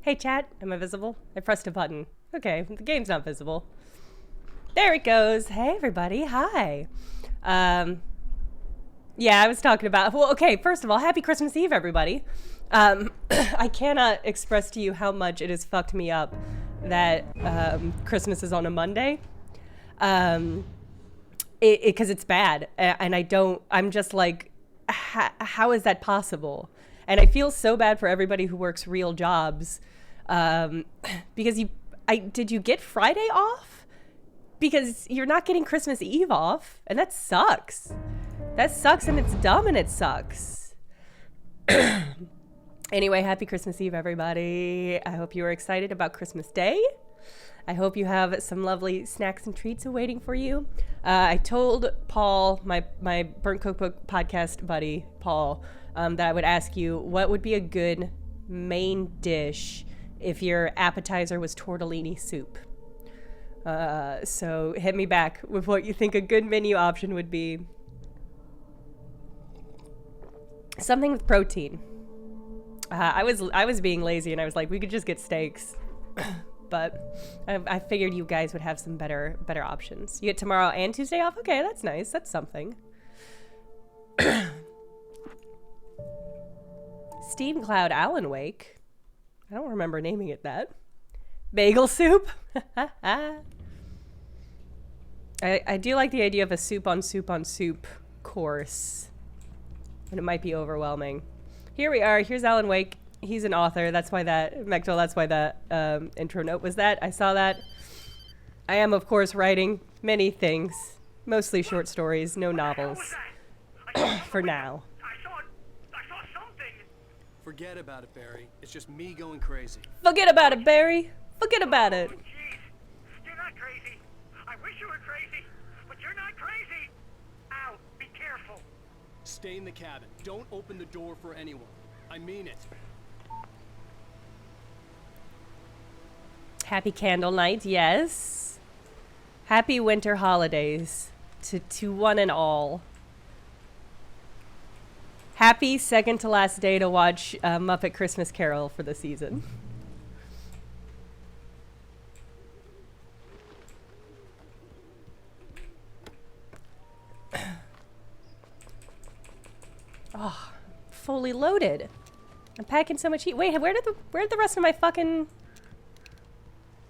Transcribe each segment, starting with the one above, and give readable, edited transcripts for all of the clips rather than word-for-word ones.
Hey chat, am I visible? I pressed a button. Okay, the game's not visible. There it goes. Hey everybody, hi. Yeah, I was talking about, well, okay, first of all, happy Christmas Eve, everybody. I cannot express to you how much it has fucked me up that Christmas is on a Monday. Because it's bad, and I'm just like, how is that possible? And I feel so bad for everybody who works real jobs, because did you get Friday off? Because you're not getting Christmas Eve off, and that sucks. That sucks, and it's dumb, and it sucks. Anyway, happy Christmas Eve, everybody. I hope you are excited about Christmas Day. I hope you have some lovely snacks and treats awaiting for you. I told Paul, my Burnt Cookbook podcast buddy, Paul, that I would ask you what would be a good main dish if your appetizer was tortellini soup. So hit me back with what you think a good menu option would be. Something with protein. I was being lazy and I was like, we could just get steaks. But I figured you guys would have some better options. You get tomorrow and Tuesday off? Okay, that's nice. That's something. Steam Cloud Alan Wake. I don't remember naming it that. Bagel soup? I do like the idea of a soup on soup on soup course. And it might be overwhelming. Here we are. Here's Alan Wake. He's an author. That's why that, Mechtel, that's why that intro note was that. I saw that. I am, of course, writing many things. Mostly short stories, no novels. For now. I saw something. Forget about it, Barry. It's just me going crazy. Forget about it, Barry. Forget about it. Oh, jeez. You're not crazy. I wish you were crazy, but you're not crazy. Ow, be careful. Stay in the cabin. Don't open the door for anyone. I mean it. Happy candle night, yes. Happy winter holidays to one and all. Happy second to last day to watch Muppet Christmas Carol for the season. Oh, fully loaded. I'm packing so much heat. Wait, where did the rest of my fucking...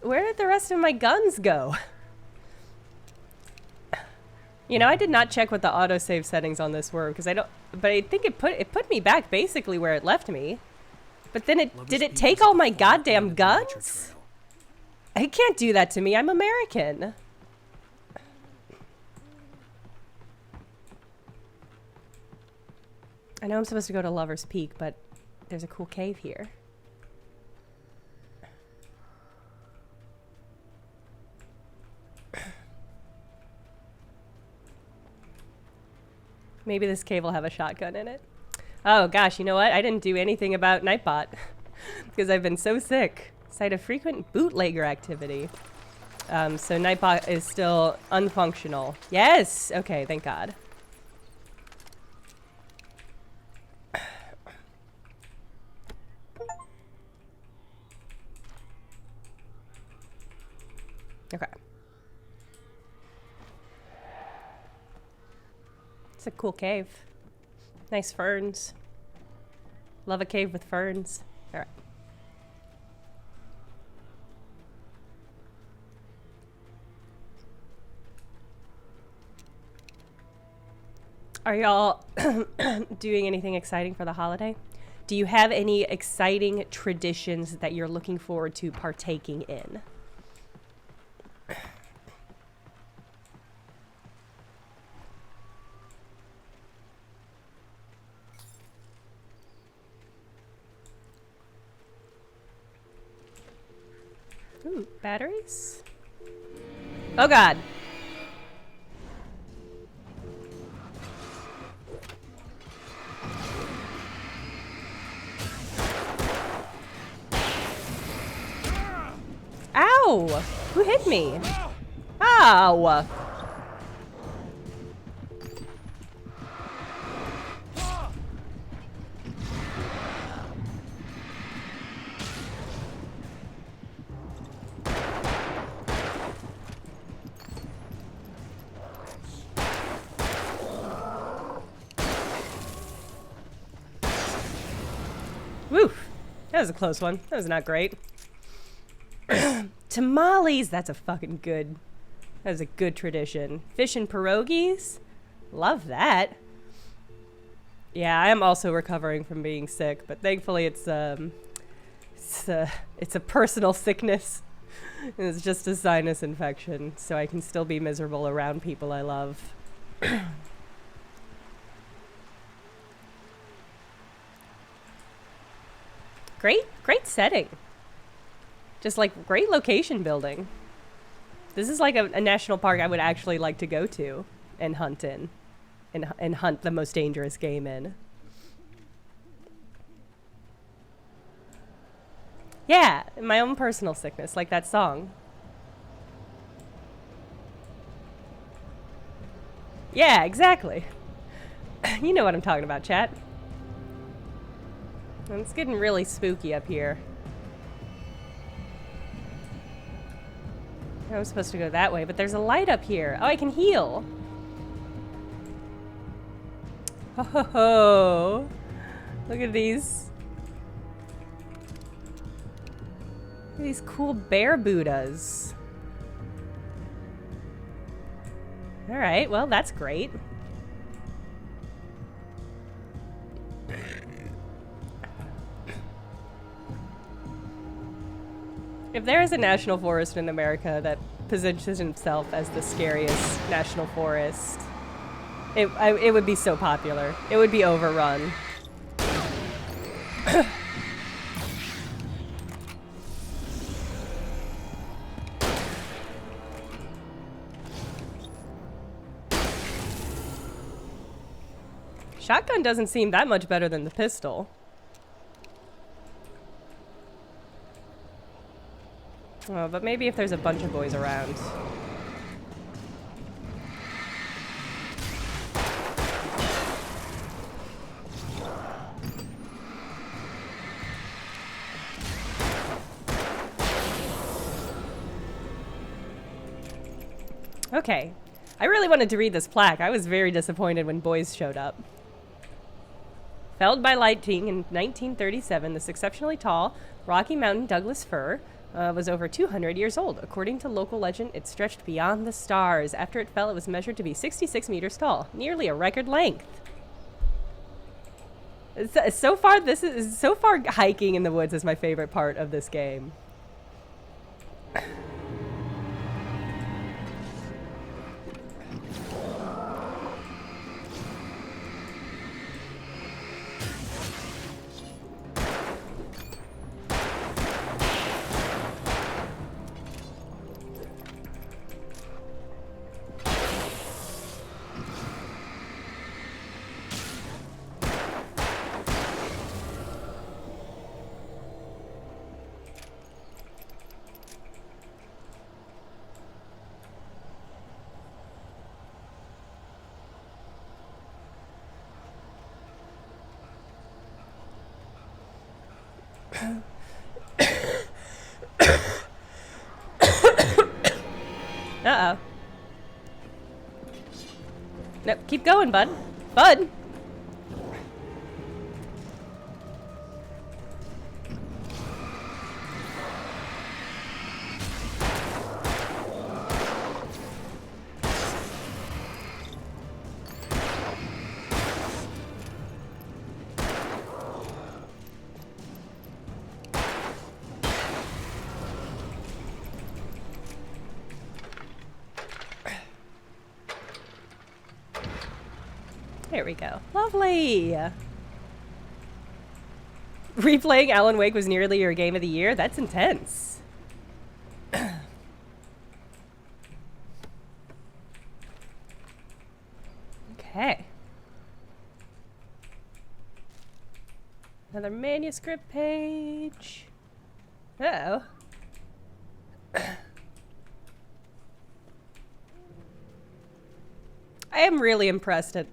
Where did the rest of my guns go? You know, I did not check what the autosave settings on this were because I don't. But I think it put me back basically where it left me. But then did it take all my goddamn guns? It can't do that to me. I'm American. I know I'm supposed to go to Lover's Peak, but there's a cool cave here. Maybe this cave will have a shotgun in it. Oh gosh, you know what? I didn't do anything about Nightbot because I've been so sick. Site of frequent bootlegger activity. So Nightbot is still unfunctional. Yes! Okay, thank God. Okay. It's a cool cave. Nice ferns. Love a cave with ferns. All right. Are y'all doing anything exciting for the holiday? Do you have any exciting traditions that you're looking forward to partaking in? Ooh, batteries? Oh God. Ow! Who hit me? Ow! That was a close one. That was not great. Tamales. That's a fucking good. That was a good tradition. Fish and pierogies. Love that. Yeah, I am also recovering from being sick, but thankfully it's a personal sickness. It's just a sinus infection, so I can still be miserable around people I love. Great setting. Just like great location building. This is like a national park I would actually like to go to and hunt in. And hunt the most dangerous game in. Yeah, my own personal sickness, like that song. Yeah, exactly. You know what I'm talking about, chat. And it's getting really spooky up here. I was supposed to go that way, but there's a light up here. Oh, I can heal. Ho ho ho. Look at these. Look at these cool bear Buddhas. Alright, well, that's great. If there is a national forest in America that positions itself as the scariest national forest, it would be so popular. It would be overrun. Shotgun doesn't seem that much better than the pistol. Oh, but maybe if there's a bunch of boys around. Okay. I really wanted to read this plaque. I was very disappointed when boys showed up. Felled by lightning in 1937, this exceptionally tall Rocky Mountain Douglas fir was over 200 years old. According to local legend, it stretched beyond the stars. After it fell, it was measured to be 66 meters tall, nearly a record length. So far, hiking in the woods is my favorite part of this game. Uh-oh. Nope, keep going, bud. Bud! There we go. Lovely! Replaying Alan Wake was nearly your game of the year? That's intense. Okay. Another manuscript page. Uh-oh. I am really impressed at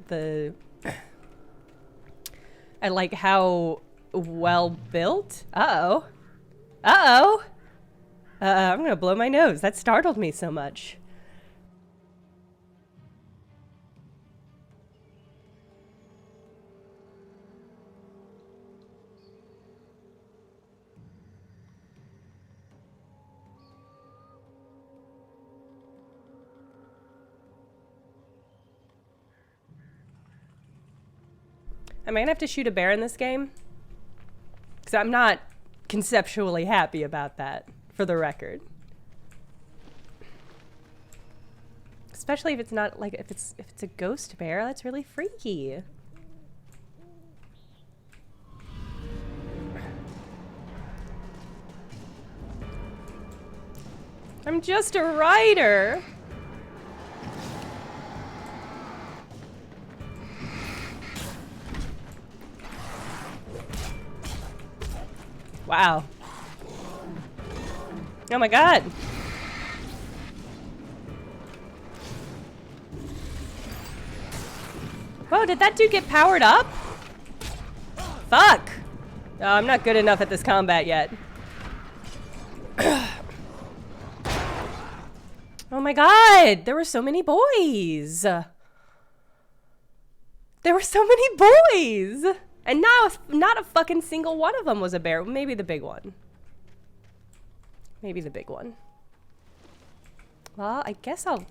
like how well built. Uh-oh. Uh-oh. I'm gonna blow my nose. That startled me so much. Am I gonna have to shoot a bear in this game? Because I'm not conceptually happy about that, for the record. Especially if it's not like if it's a ghost bear, that's really freaky. I'm just a writer. Wow. Oh my god. Whoa, did that dude get powered up? Fuck. Oh, I'm not good enough at this combat yet. Oh my god, there were so many boys. There were so many boys. And now, not a fucking single one of them was a bear. Maybe the big one. Maybe the big one. Well, I guess I'll...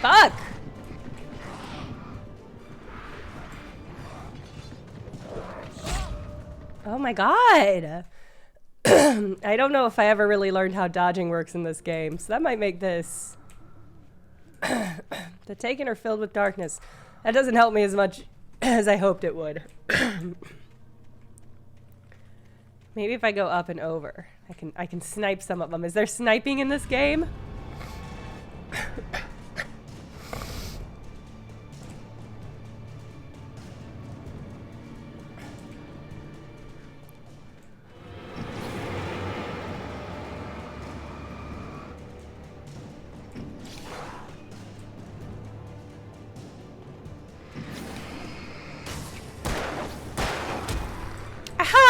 Fuck! Oh my god! I don't know if I ever really learned how dodging works in this game, so that might make this... The Taken are filled with darkness. That doesn't help me as much as I hoped it would. Maybe if I go up and over, I can snipe some of them. Is there sniping in this game?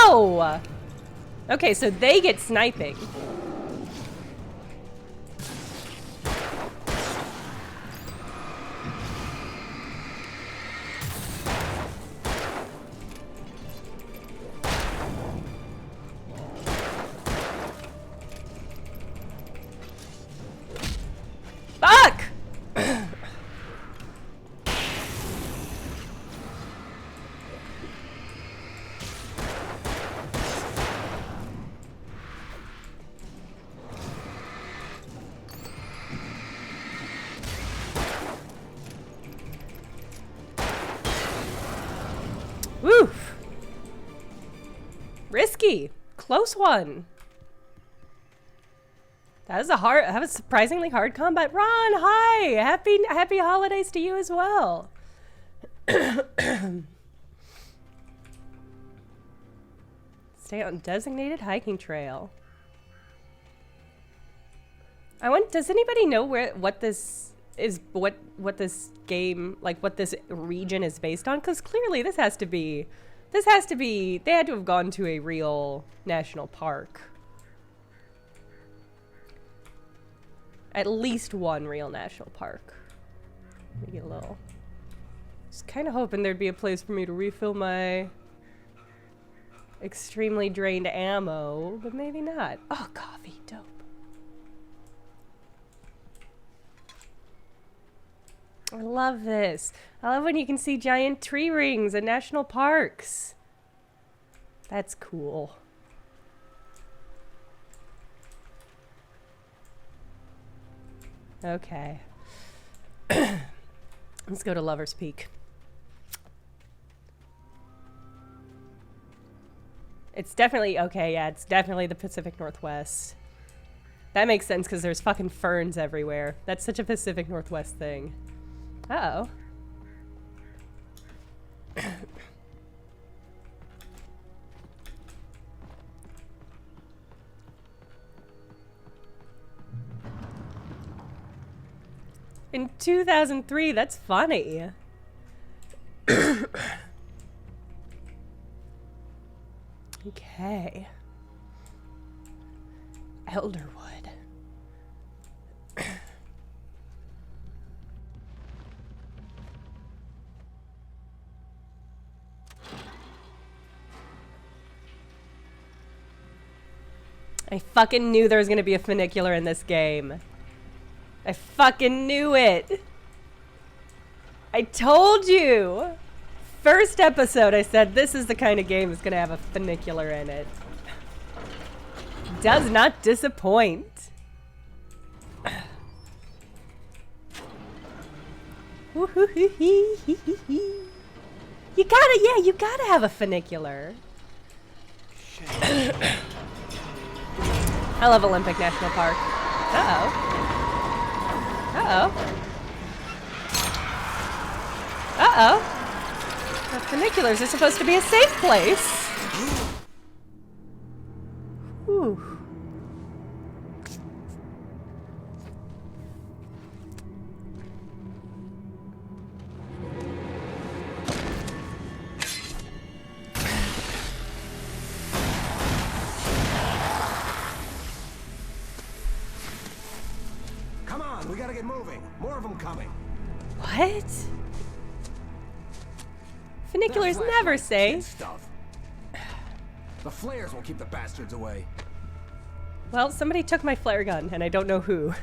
Ow! Okay, so they get sniping. Fuck! Woof. Risky. Close one. That was surprisingly hard combat. Ron, hi! Happy holidays to you as well. Stay on designated hiking trail. Does anybody know what this is, what this game, like what this region is based on? Because clearly they had to have gone to a real national park. At least one real national park. Maybe a little. Just kind of hoping there'd be a place for me to refill my extremely drained ammo, but maybe not. Oh, coffee, dope. I love this. I love when you can see giant tree rings in national parks. That's cool. Okay. Let's go to Lover's Peak. It's definitely, okay, yeah, it's definitely the Pacific Northwest. That makes sense because there's fucking ferns everywhere. That's such a Pacific Northwest thing. Uh-oh. In 2003, that's funny. Okay. Elderwood. I fucking knew there was gonna be a funicular in this game. I fucking knew it. I told you. First episode, I said this is the kind of game that's gonna have a funicular in it. Does not disappoint. You gotta have a funicular. I love Olympic National Park. Uh-oh. Uh-oh. Uh-oh. The funiculars are supposed to be a safe place. Whew. Come on, we gotta get moving. More of them coming. What? Funiculars never safe. Stuff. The flares will keep the bastards away. Well, somebody took my flare gun, and I don't know who.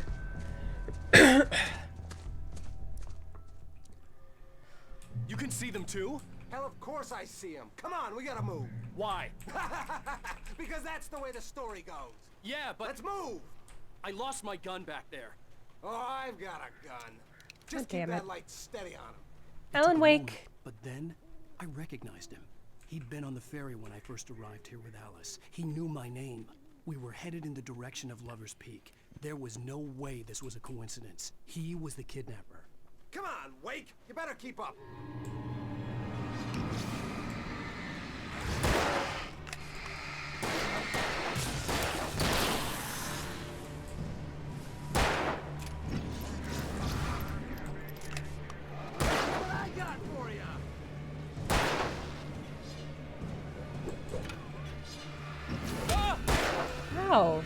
You can see them too? Hell, of course I see them. Come on, we gotta move. Why? Because that's the way the story goes. Yeah, but Let's move. I lost my gun back there. Oh, I've got a gun. Just God damn keep that it. light steady on him. Alan Wake. But then, I recognized him. He'd been on the ferry when I first arrived here with Alice. He knew my name. We were headed in the direction of Lover's Peak. There was no way this was a coincidence. He was the kidnapper. Come on, Wake. You better keep up. What I got for ya? Ow.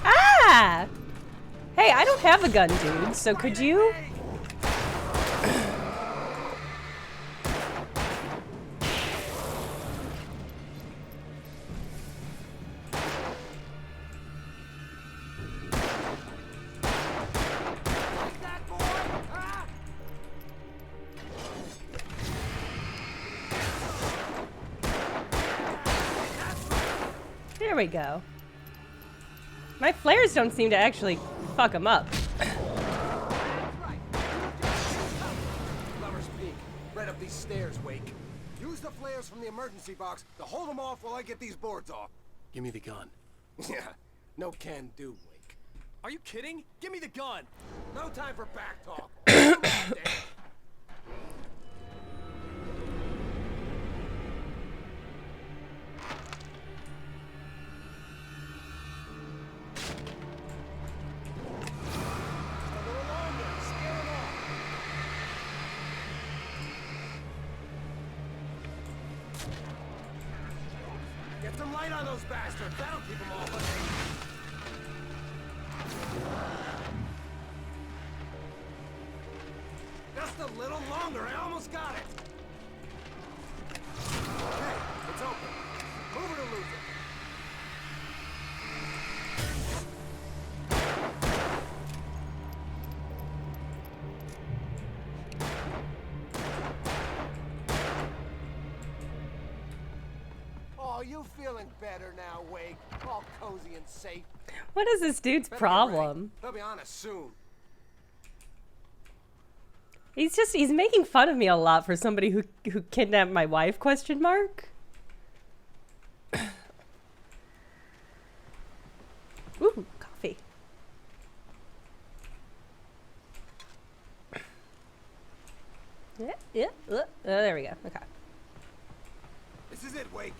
Ah! Hey, I don't have a gun, dude, so could you? That boy? Huh? There we go. My flares don't seem to actually fuck them up. Right. Lover's Peak. Right up these stairs, Wake. Use the flares from the emergency box to hold them off while I get these boards off. Give me the gun. Yeah, no can do, Wake. Are you kidding? Give me the gun! No time for back talk. Come on, Dan. A little longer. Scare 'em off. Get some light on those bastards. That'll keep them off us. Just a little longer. I almost got it. Okay, it's open. Move it or lose it. Oh, you feeling better now, Wake? All cozy and safe. What is this dude's Better get problem? ready. They'll be on us soon. He's making fun of me a lot for somebody who kidnapped my wife, question mark? Ooh, coffee. There we go. Okay. This is it, Wake.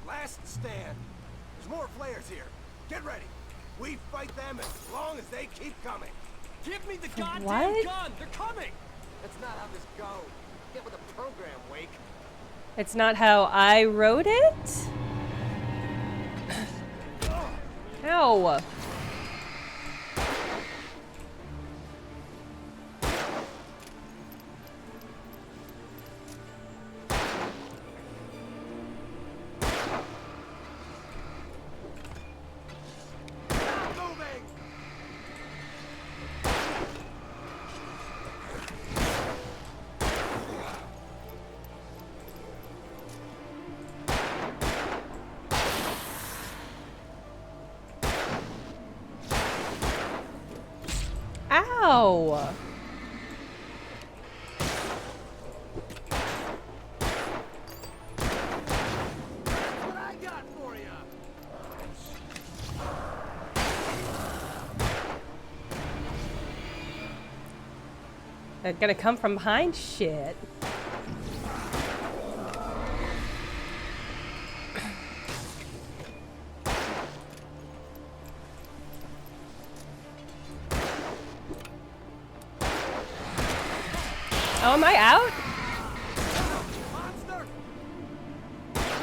The last stand. There's more flares here. Get ready. We fight them as long as they keep coming. Give me the goddamn What? gun! They're coming! That's not how this goes. Get with the program, Wake. It's not how I wrote it? Ow. Stop moving! Ow. What I got for you? They're gonna come from behind? Shit. Oh, am I out? Monster!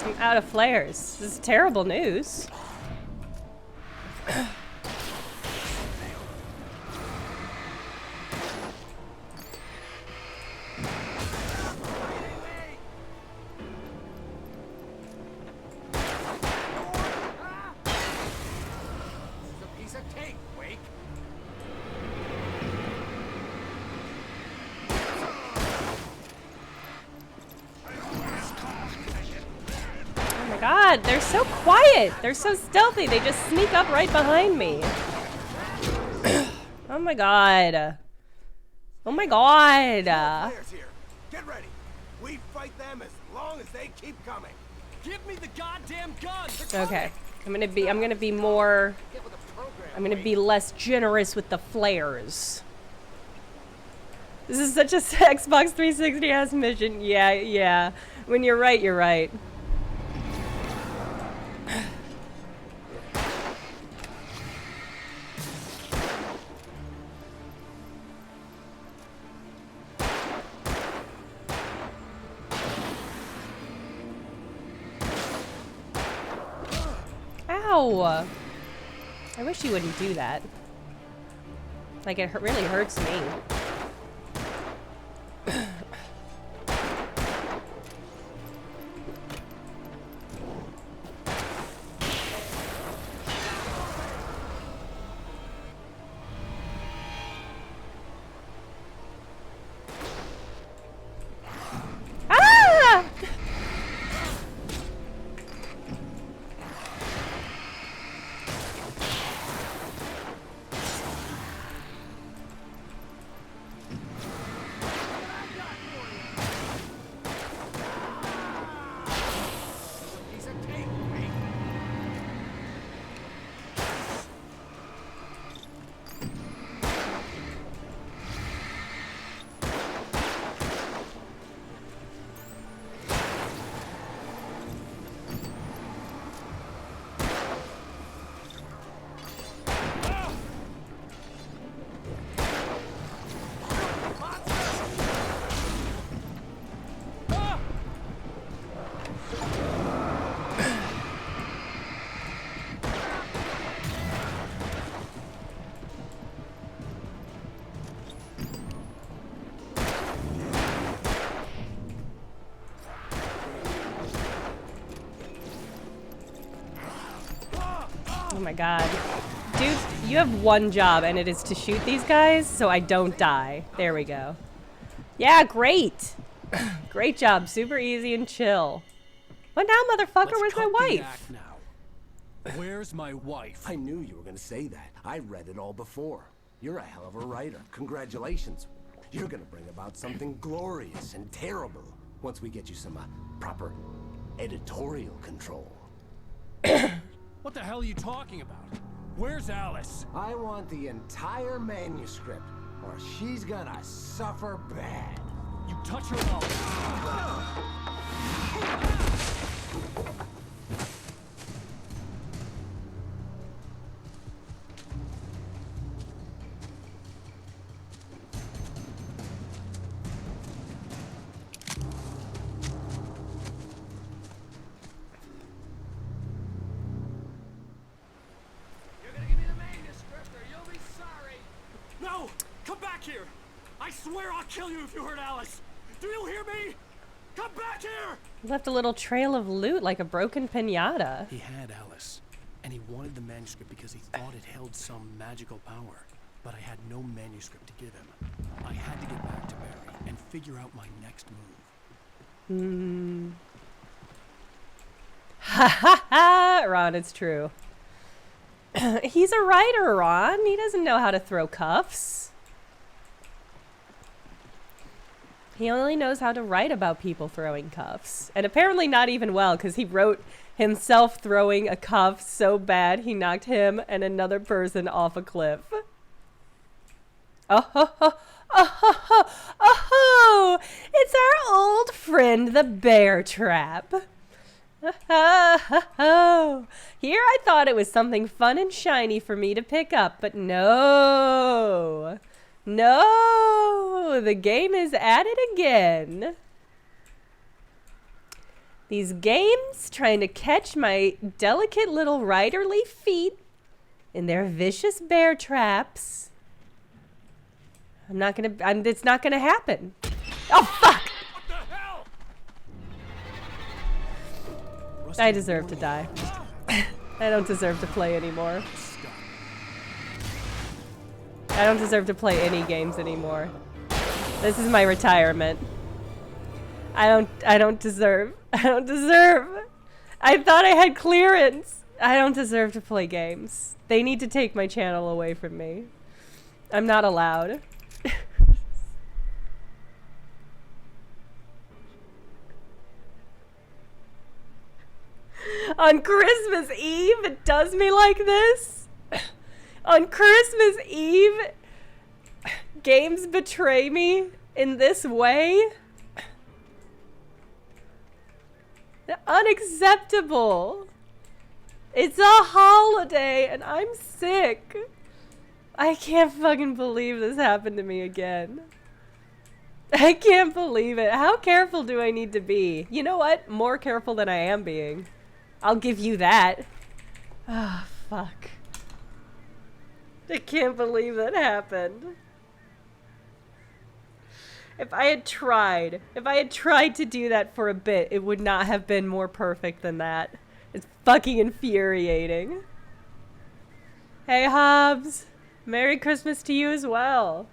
I'm out of flares. This is terrible news. This is a piece of cake, Wake. Oh my god, they're so quiet. They're so stealthy. They just sneak up right behind me. Oh my god. Oh my god. Flares here. Get ready. We fight them as long as they keep coming. Give me the goddamn gun! They're Okay. coming! I'm gonna be more, Get with the program. I'm gonna Wake. be less generous with the flares. This is such a Xbox 360 ass mission. Yeah. When you're right, you're right. Ow! I wish you wouldn't do that. Like, it really hurts me. Ah! Piece of cake, Wake. Oh my god. Dude, you have one job, and it is to shoot these guys so I don't die. There we go. Yeah, great. Great job. Super easy and chill. What now, motherfucker? Let's Where's my cut the wife? act now. Where's my wife? I knew you were gonna say that. I read it all before. You're a hell of a writer. Congratulations. You're gonna bring about something glorious and terrible once we get you some proper editorial control. What the hell are you talking about? Where's Alice? I want the entire manuscript, or she's gonna suffer bad. You touch her and You're gonna give me the manuscript or you'll be sorry. No! Come back here! I swear I'll kill you if you hurt Alice! Do you hear me? Come back here! He left a little trail of loot like a broken pinata. He had Alice, and he wanted the manuscript because he thought it held some magical power. But I had no manuscript to give him. I had to get back to Barry and figure out my next move. Ha ha ha! Ron, it's true. He's a writer, Ron. He doesn't know how to throw cuffs. He only knows how to write about people throwing cuffs. And apparently not even well, because he wrote himself throwing a cuff so bad he knocked him and another person off a cliff. Oh ho ho! Oh ho ho! Oh ho! It's our old friend, the bear trap. Oh, here I thought it was something fun and shiny for me to pick up, but no. No, the game is at it again. These games trying to catch my delicate little riderly feet in their vicious bear traps. It's not gonna happen. Oh, fuck! What the hell? I deserve to die. I don't deserve to play anymore. I don't deserve to play any games anymore. This is my retirement. I don't deserve. I thought I had clearance. I don't deserve to play games. They need to take my channel away from me. I'm not allowed. On Christmas Eve, it does me like this. On Christmas Eve, games betray me in this way. Unacceptable. It's a holiday and I'm sick. I can't fucking believe this happened to me again. I can't believe it. How careful do I need to be? You know what? More careful than I am being. I'll give you that. Ah, fuck. I can't believe that happened. If I had tried to do that for a bit, it would not have been more perfect than that. It's fucking infuriating. Hey, Hobbs. Merry Christmas to you as well.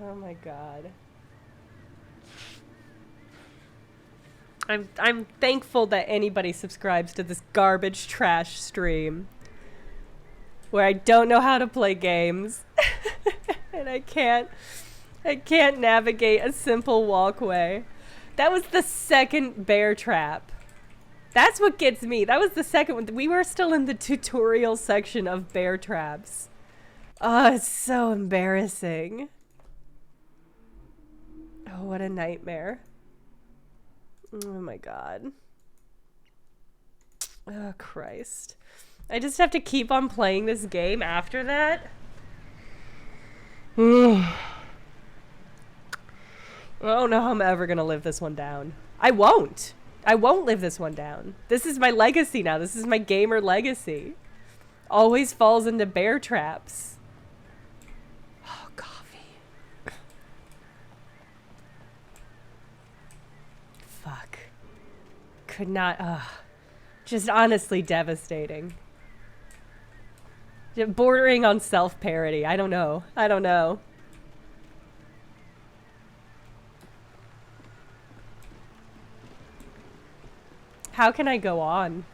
Oh my god. I'm thankful that anybody subscribes to this garbage trash stream where I don't know how to play games and I can't navigate a simple walkway. That was the second bear trap. That's what gets me. That was the second one. We were still in the tutorial section of bear traps. Oh, it's so embarrassing. Oh, what a nightmare. Oh my god. Oh, Christ. I just have to keep on playing this game after that? I don't know how I'm ever gonna live this one down. I won't live this one down. This is my legacy now. This is my gamer legacy. Always falls into bear traps. Oh, coffee. Fuck. Could not, just honestly devastating. Bordering on self-parody. I don't know. How can I go on?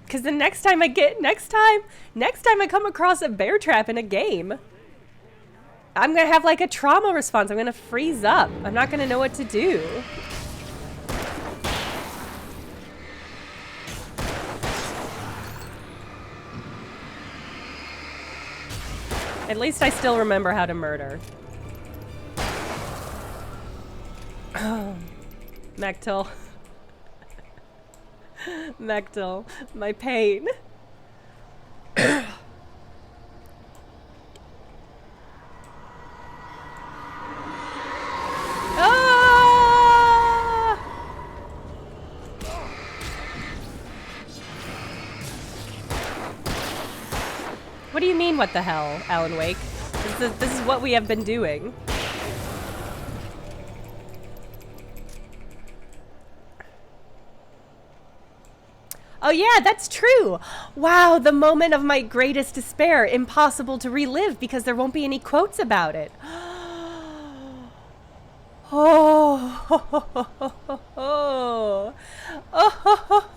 Because the next time I come across a bear trap in a game, I'm gonna have like a trauma response. I'm gonna freeze up. I'm not gonna know what to do. At least I still remember how to murder. Mectil. Mectil. My pain. Ah! What do you mean, what the hell, Alan Wake? This is what we have been doing. Oh yeah, that's true. Wow, the moment of my greatest despair. Impossible to relive because there won't be any quotes about it. Oh.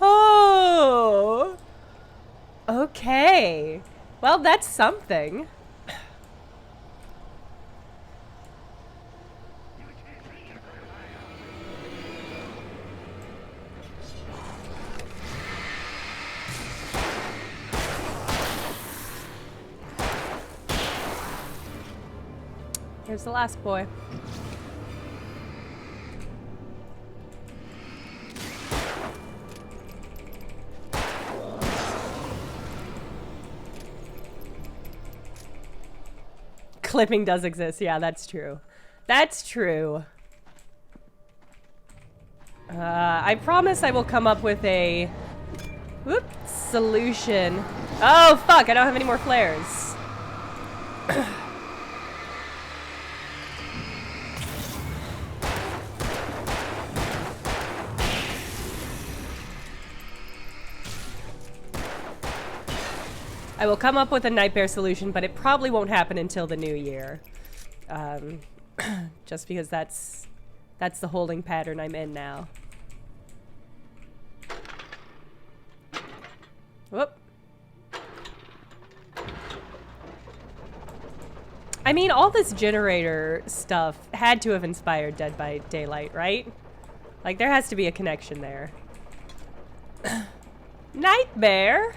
Oh. Okay. Well, that's something. Here's the last boy. Clipping does exist. Yeah, that's true. That's true. I promise I will come up with a solution. Oh, fuck. I don't have any more flares. I will come up with a nightmare solution, but it probably won't happen until the new year. Just because that's the holding pattern I'm in now. Whoop. I mean, all this generator stuff had to have inspired Dead by Daylight, right? Like, there has to be a connection there. Nightmare?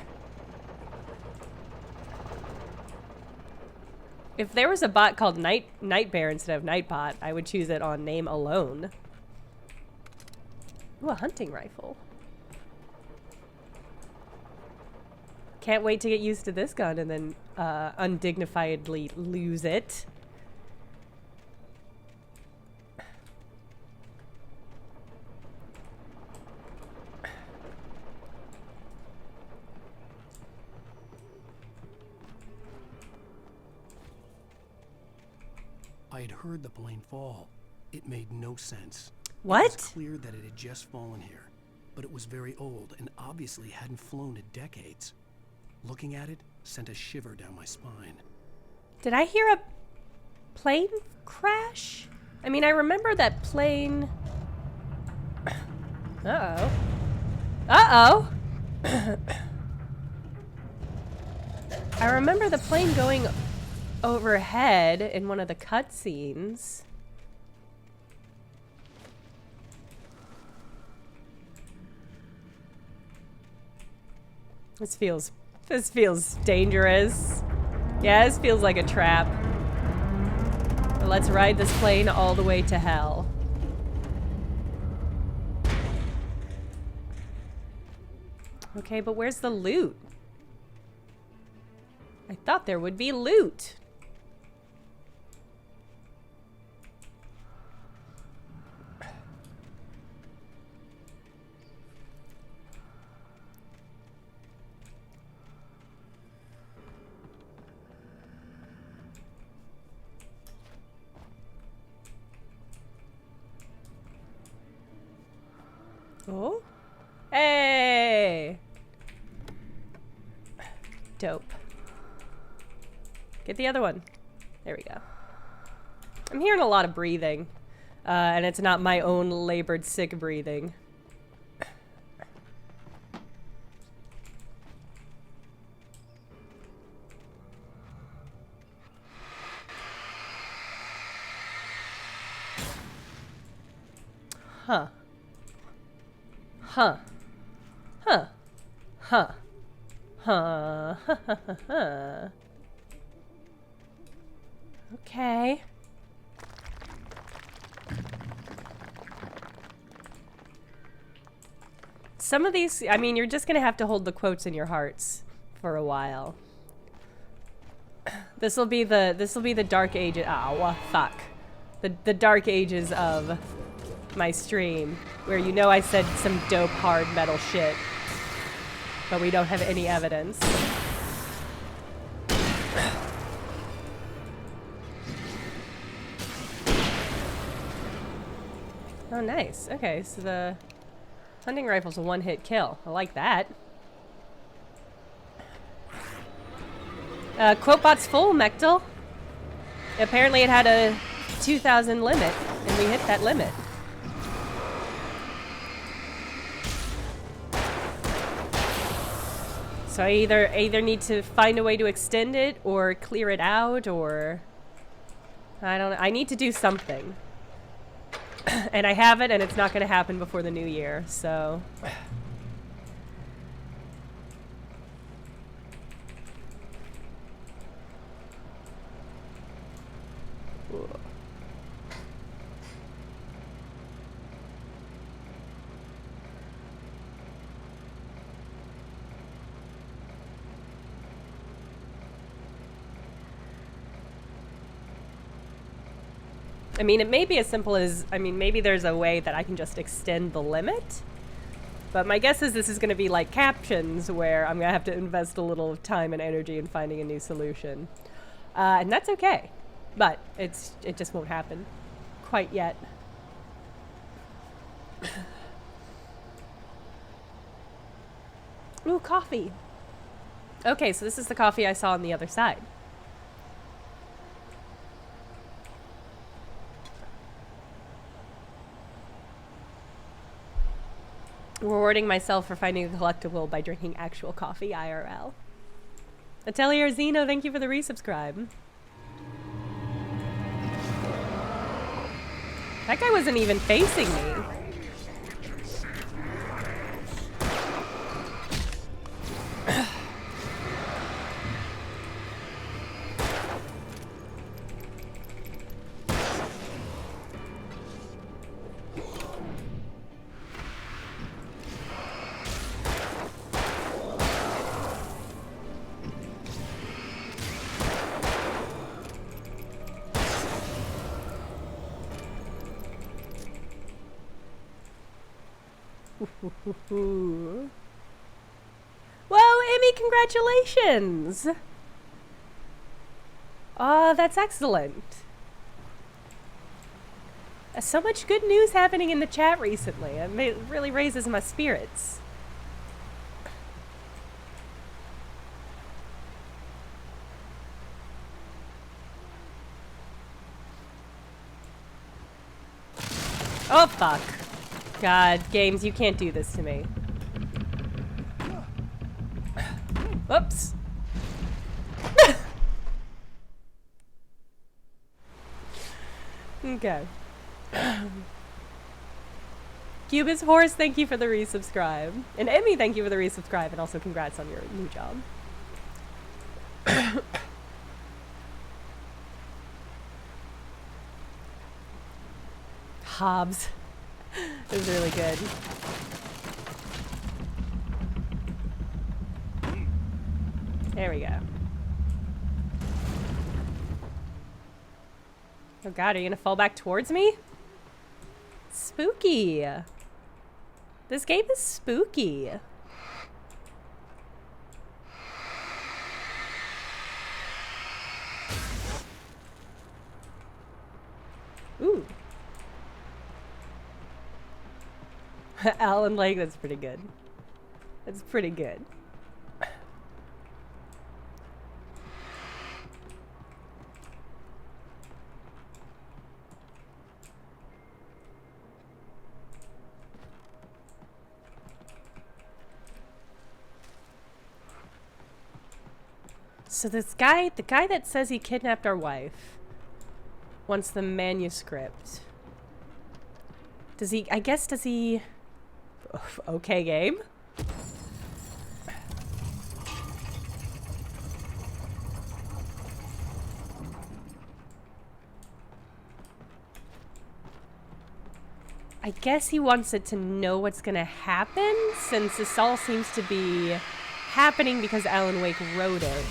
If there was a bot called Nightbear instead of Nightbot, I would choose it on name alone. Ooh, a hunting rifle. Can't wait to get used to this gun and then undignifiedly lose it. I had heard the plane fall. It made no sense. What? It was clear that it had just fallen here, but it was very old and obviously hadn't flown in decades. Looking at it sent a shiver down my spine. Did I hear a plane crash? I mean, I remember that plane... Uh-oh. Uh-oh! I remember the plane going overhead in one of the cutscenes. This feels dangerous. Yeah, this feels like a trap. But let's ride this plane all the way to hell. Okay, but where's the loot? I thought there would be loot. Oh? Hey! Dope. Get the other one. There we go. I'm hearing a lot of breathing. And it's not my own labored sick breathing. Huh. Huh. Huh. Huh. Huh. Okay. Some of these, I mean, you're just gonna have to hold the quotes in your hearts for a while. This will be the dark ages. Oh, fuck. The dark ages of my stream, where you know I said some dope hard metal shit, but we don't have any evidence. Oh, nice. Okay, so the hunting rifle's a one-hit kill. I like that. Quotebot's full, Mechtel. Apparently it had a 2,000 limit, and we hit that limit. So I either need to find a way to extend it, or clear it out, or... I don't know. I need to do something. And I haven't, and it's not going to happen before the new year, so... I mean, it may be as simple as, I mean, maybe there's a way that I can just extend the limit. But my guess is this is going to be like captions, where I'm going to have to invest a little time and energy in finding a new solution. And that's okay. But it just won't happen quite yet. Ooh, coffee. Okay, so this is the coffee I saw on the other side. Rewarding myself for finding a collectible by drinking actual coffee IRL. Atelier Zeno, thank you for the resubscribe. That guy wasn't even facing me. Whoa, Emmy, congratulations! Oh, that's excellent. So much good news happening in the chat recently. It really raises my spirits. Oh, fuck. God, games, you can't do this to me. Whoops. Okay. Cubus Horse, thank you for the resubscribe. And Emmy, thank you for the resubscribe, and also congrats on your new job. Hobbs. It was really good. There we go. Oh god, are you gonna fall back towards me? Spooky. This game is spooky. Ooh. Alan Lake, that's pretty good. That's pretty good. So this guy, the guy that says he kidnapped our wife, wants the manuscript. Does he, I guess, does he... Okay, game. I guess he wants it to know what's gonna happen, since this all seems to be happening because Alan Wake wrote it.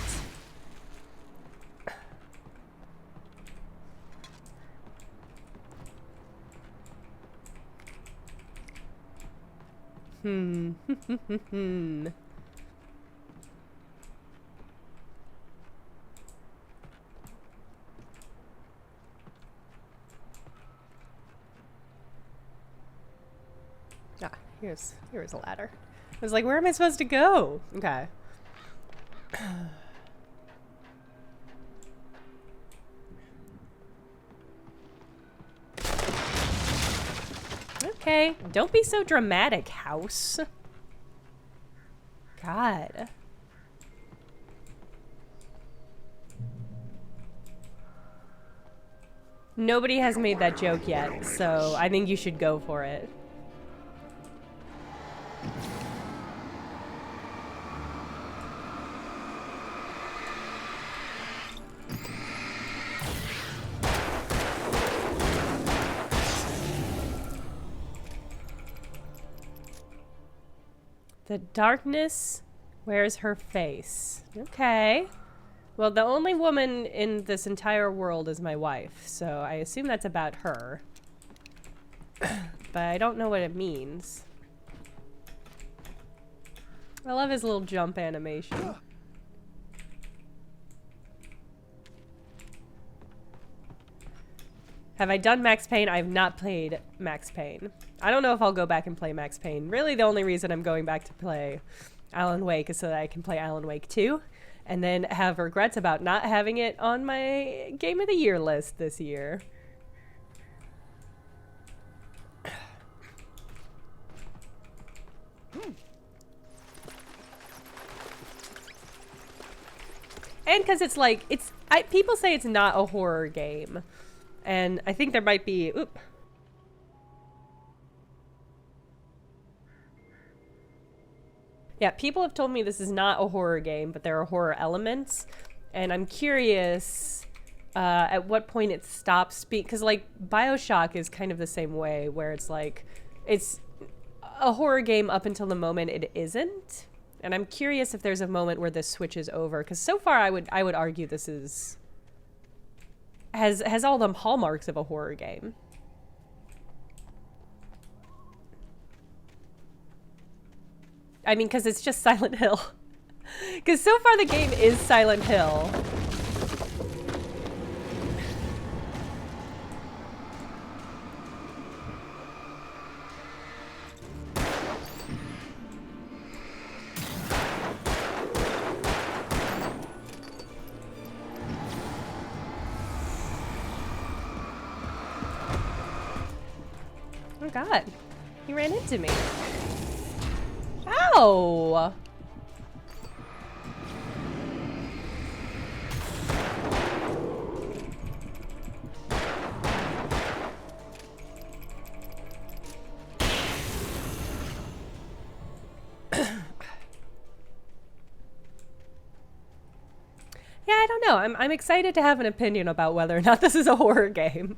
Ah, here's a ladder. I was like, where am I supposed to go? Okay. Okay, don't be so dramatic, house. God. Nobody has made that joke yet, so I think you should go for it. The darkness wears her face. Okay. Well, the only woman in this entire world is my wife, so I assume that's about her. But I don't know what it means. I love his little jump animation. Have I done Max Payne? I have not played Max Payne. I don't know if I'll go back and play Max Payne. Really, the only reason I'm going back to play Alan Wake is so that I can play Alan Wake 2 and then have regrets about not having it on my Game of the Year list this year. And because it's like, people say it's not a horror game. And I think there might be, oop. Yeah, people have told me this is not a horror game, but there are horror elements. And I'm curious at what point it stops because like BioShock is kind of the same way where it's like, it's a horror game up until the moment it isn't. And I'm curious if there's a moment where this switches over, because so far I would argue this is has all the hallmarks of a horror game. I mean, because it's just Silent Hill. Because so far the game is Silent Hill. Oh God, he ran into me. Ow! Yeah, I don't know. I'm excited to have an opinion about whether or not this is a horror game.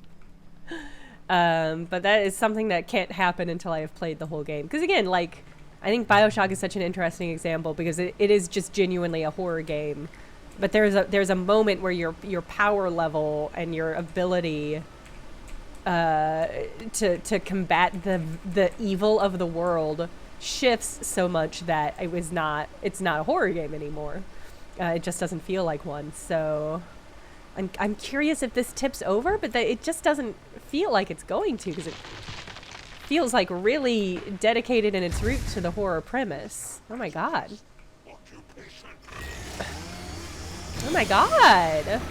But that is something that can't happen until I have played the whole game. Because again, like, I think BioShock is such an interesting example because it is just genuinely a horror game. But there's a moment where your power level and your ability to combat the evil of the world shifts so much that it's not a horror game anymore. It just doesn't feel like one. So I'm curious if this tips over, but it just doesn't feel like it's going to because it feels like really dedicated in its root to the horror premise. Oh my God. Oh my God.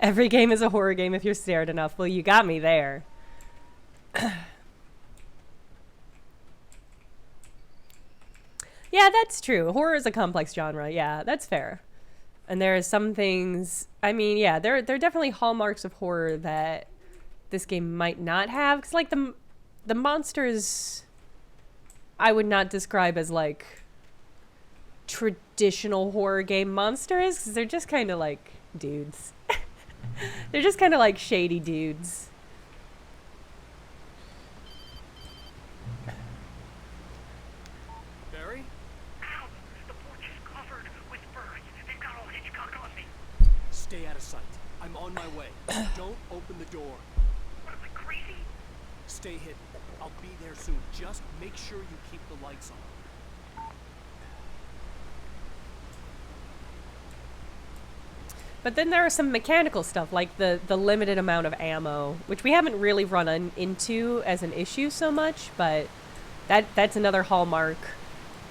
Every game is a horror game if you're scared enough. Well, you got me there. Yeah, that's true. Horror is a complex genre. Yeah, that's fair. And there are some things, I mean, yeah, there are definitely hallmarks of horror that this game might not have. Because, like, the monsters, I would not describe as, like, traditional horror game monsters. Because they're just kind of, like, dudes. They're just kind of, like, shady dudes. Barry? Ow! The porch is covered with birds. They've got all Hitchcock on me. Stay out of sight. I'm on my way. Don't open the door. What am I, crazy? Stay hidden. I'll be there soon. Just make sure you keep the lights on. But then there are some mechanical stuff, like the limited amount of ammo, which we haven't really run into as an issue so much, but that's another hallmark.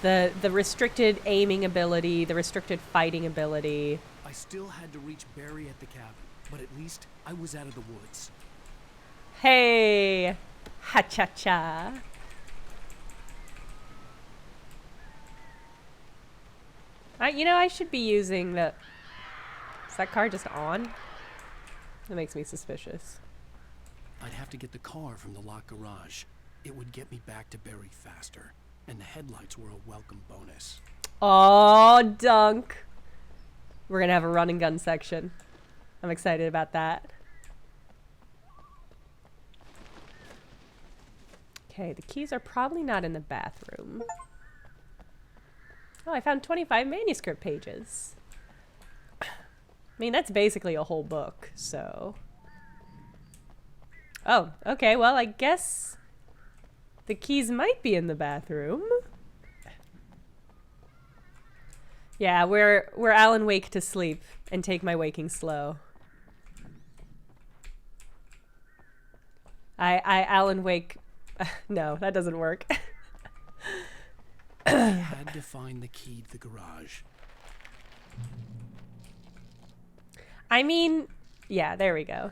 The restricted aiming ability, the restricted fighting ability. I still had to reach Barry at the cabin, but at least I was out of the woods. Hey! Ha-cha-cha. You know, I should be using the... Is that car just on? That makes me suspicious. I'd have to get the car from the locked garage. It would get me back to Barry faster, and the headlights were a welcome bonus. Oh, dunk. We're gonna have a run and gun section. I'm excited about that. Okay, the keys are probably not in the bathroom. Oh, I found 25 manuscript pages. I mean, that's basically a whole book, so... Oh, okay, well, I guess the keys might be in the bathroom. Yeah, we're Alan Wake to sleep and take my waking slow. I Alan Wake... No, that doesn't work. I had to find the key to the garage. I mean, yeah, there we go.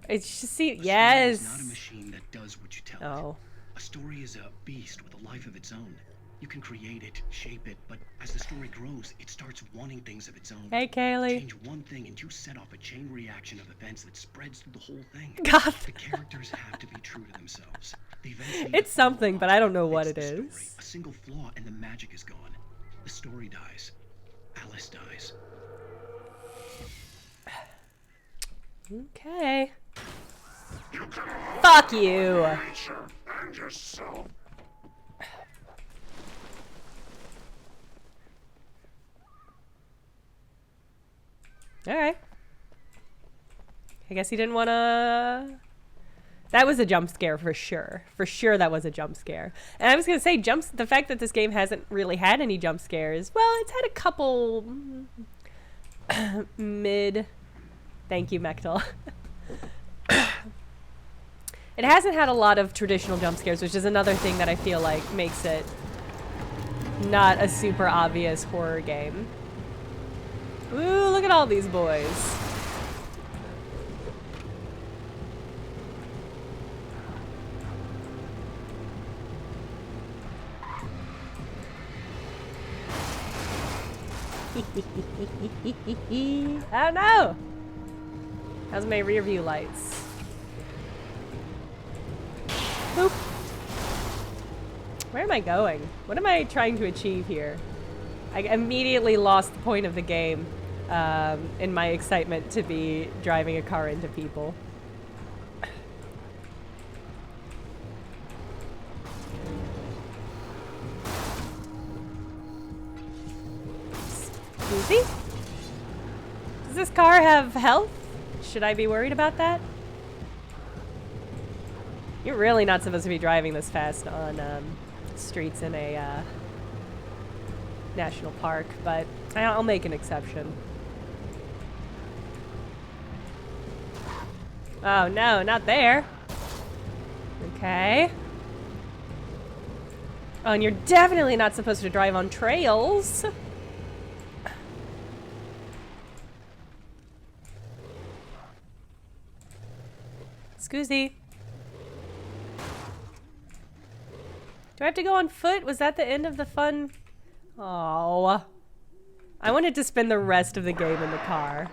It's just see, yes. A story is not a machine that does what you tell Oh. it. A story is a beast with a life of its own. You can create it, shape it, but as the story grows, it starts wanting things of its own. Hey, Kaylee. Change one thing and you set off a chain reaction of events that spreads through the whole thing. God. The characters have to be true to themselves. They eventually It's follow something, along. but I don't know what It's it the is. story. A single flaw and the magic is gone. The story dies. Alice dies. Okay. Fuck you. Alright. I guess he didn't want to... That was a jump scare for sure. For sure that was a jump scare. And I was going to say, the fact that this game hasn't really had any jump scares, well, it's had a couple mid... Thank you, Mechtel. It hasn't had a lot of traditional jump scares, which is another thing that I feel like makes it not a super obvious horror game. Ooh, look at all these boys. Oh no! How's my rear view lights? Boop. Where am I going? What am I trying to achieve here? I immediately lost the point of the game in my excitement to be driving a car into people. Excuse me? Does this car have health? Should I be worried about that? You're really not supposed to be driving this fast on streets in a national park, but I'll make an exception. Oh no, not there. Okay. Oh, and you're definitely not supposed to drive on trails. Scoozy. Do I have to go on foot? Was that the end of the fun? Oh, I wanted to spend the rest of the game in the car.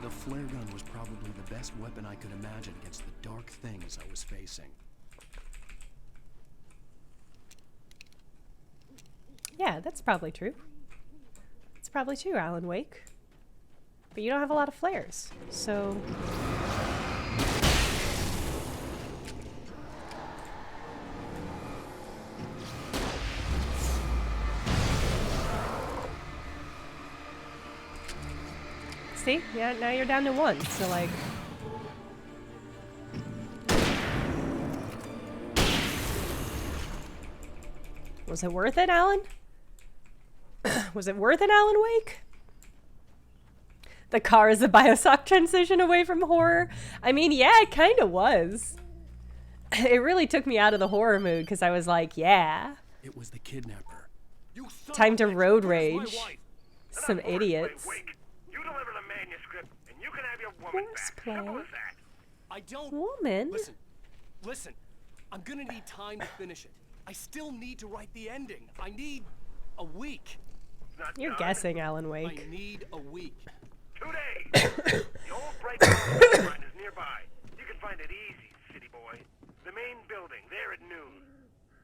The flare gun was probably the best weapon I could imagine against the dark things I was facing. Yeah, that's probably true. It's probably true, Alan Wake. But you don't have a lot of flares, so... See? Yeah, now you're down to one, so like... Was it worth it, Alan? Was it worth it, Alan Wake? The car is a Bioshock transition away from horror? I mean, yeah, it kind of was. It really took me out of the horror mood because I was like, yeah. It was the kidnapper. You son Time of to a bitch. road Where's my rage. wife? Some Enough horseplay, idiots. Wake. You deliver the manuscript, and you can have your woman back. Horseplay? Simple as that. I don't... Woman? Listen. I'm gonna need time to finish it. I still need to write the ending. I need a week. Not You're done. guessing, Alan I Wake. need a week. 2 days. The old break restaurant is nearby. You can find it easy, city boy. The main building, there at noon.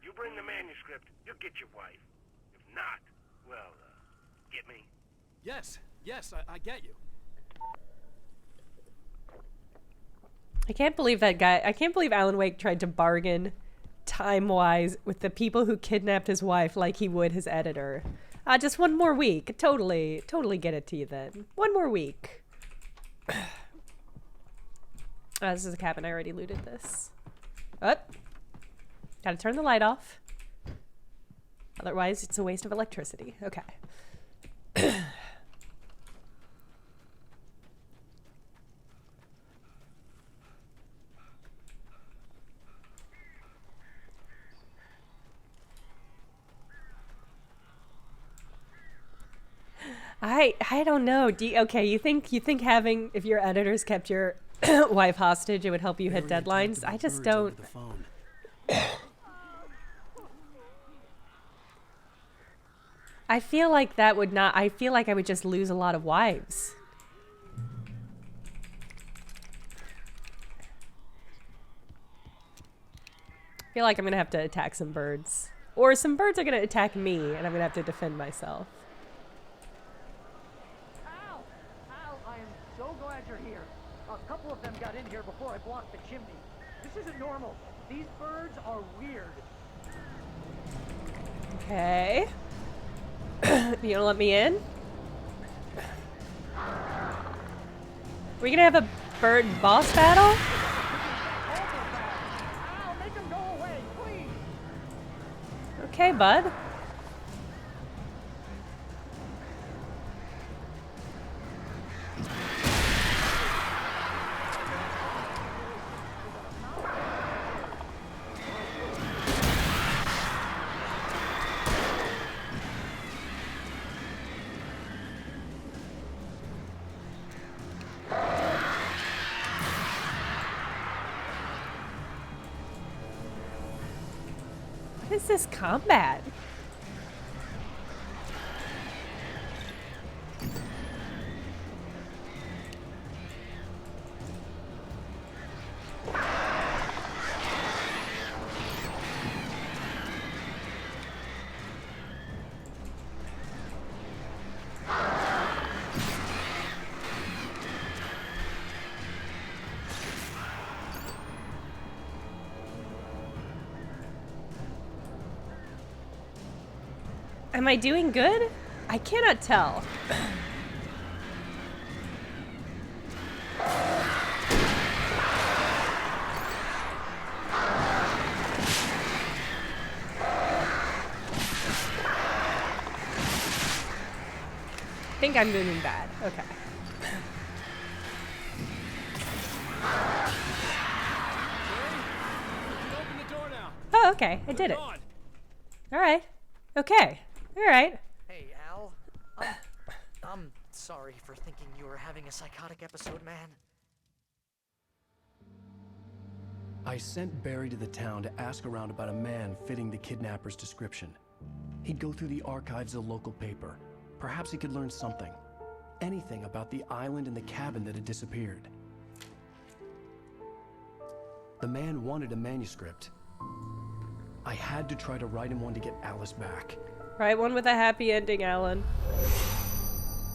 You bring the manuscript, you'll get your wife. If not, well, get me? Yes, I get you. I can't believe that guy. I can't believe Alan Wake tried to bargain time-wise with the people who kidnapped his wife like he would his editor. Just one more week. Totally get it to you then. One more week. This is a cabin. I already looted this. Oh. Gotta turn the light off. Otherwise, it's a waste of electricity. Okay. I don't know. Okay, you think having, if your editors kept your wife hostage, it would help you hit Barry had talked deadlines? about I just birds don't. over the phone. I feel like that would not. I feel like I would just lose a lot of wives. I feel like I'm gonna have to attack some birds, or some birds are gonna attack me, and I'm gonna have to defend myself. Al! Al, I am so glad you're here. A couple of them got in here before I blocked the chimney. This isn't normal. These birds are weird. Okay. You gonna let me in? We gonna have a bird boss battle? Al, make them go away, please! Okay, bud. What is this combat? Am I doing good? I cannot tell. I think I'm doing bad. Okay. You can open the door now. Oh, okay. I did it. Gone. All right. Okay. All right. Hey, Al. I'm sorry for thinking you were having a psychotic episode, man. I sent Barry to the town to ask around about a man fitting the kidnapper's description. He'd go through the archives of the local paper. Perhaps he could learn something. Anything about the island and the cabin that had disappeared. The man wanted a manuscript. I had to try to write him one to get Alice back. Write one with a happy ending, Alan.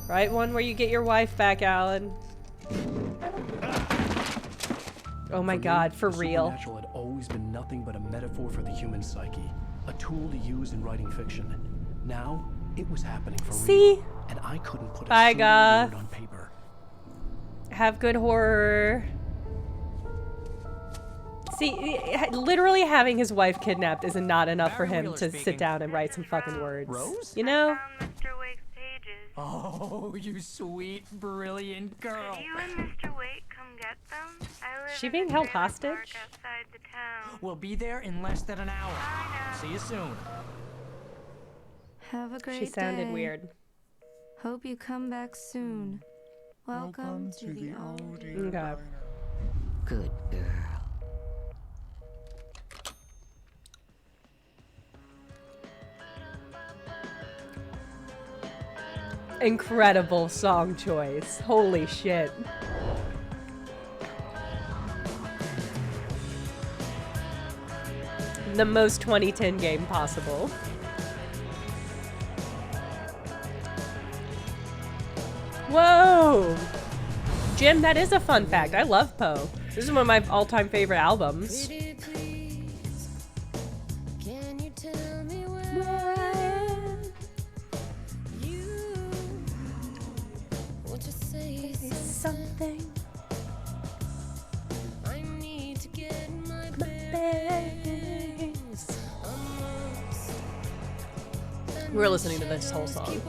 Write one where you get your wife back, Alan. Oh my God, for the real. Supernatural had always been nothing but a metaphor for the human psyche, a tool to use in writing fiction. Now, it was happening for See? real, and I couldn't put Bye, a single Goth. word on paper. Have good horror. See, literally having his wife kidnapped is not enough for him to sit down and write some fucking words. Rose? You know? Mr. Wake's pages. Oh, you sweet, brilliant girl. Could you and Mr. Wake come get them? I live She in being the held trailer hostage? park outside the town. We'll be there in less than an hour. I know. See you soon. Have a great She sounded day. weird. Hope you come back soon. Welcome to the old. Okay. Good girl. Incredible song choice. Holy shit. The most 2010 game possible. Whoa! Jim, that is a fun fact. I love Poe. This is one of my all-time favorite albums. Something. I need to get my bearings. We're listening to this whole song.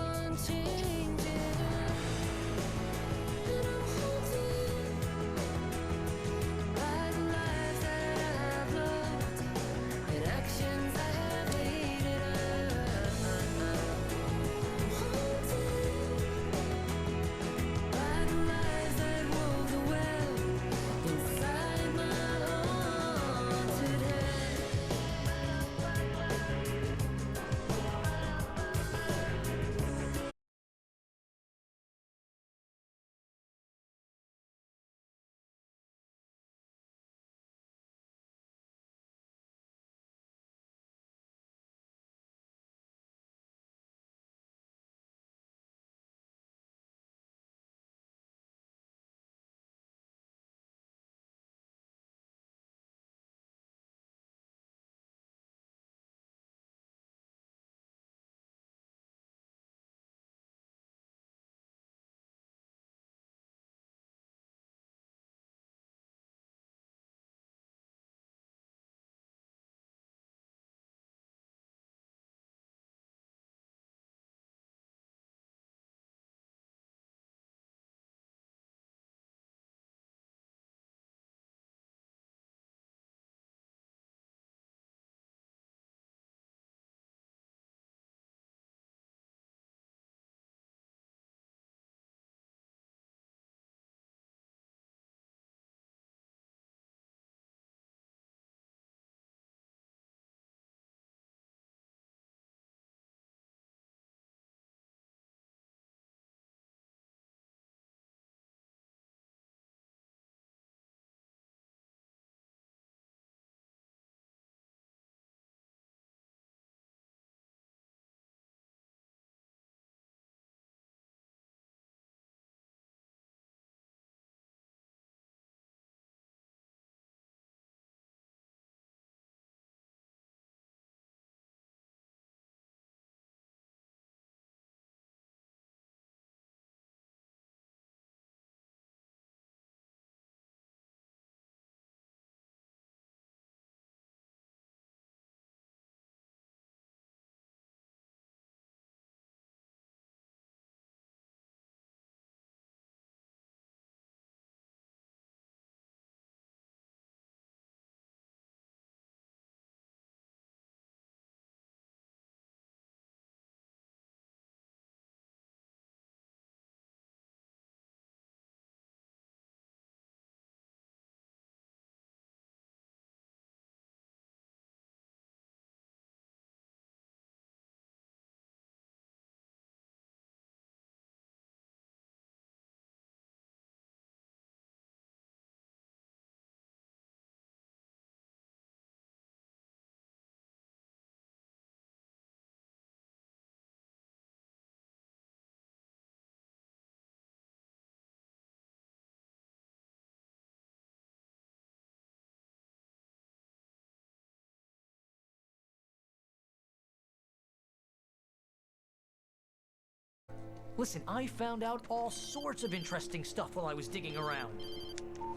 Listen, I found out all sorts of interesting stuff while I was digging around.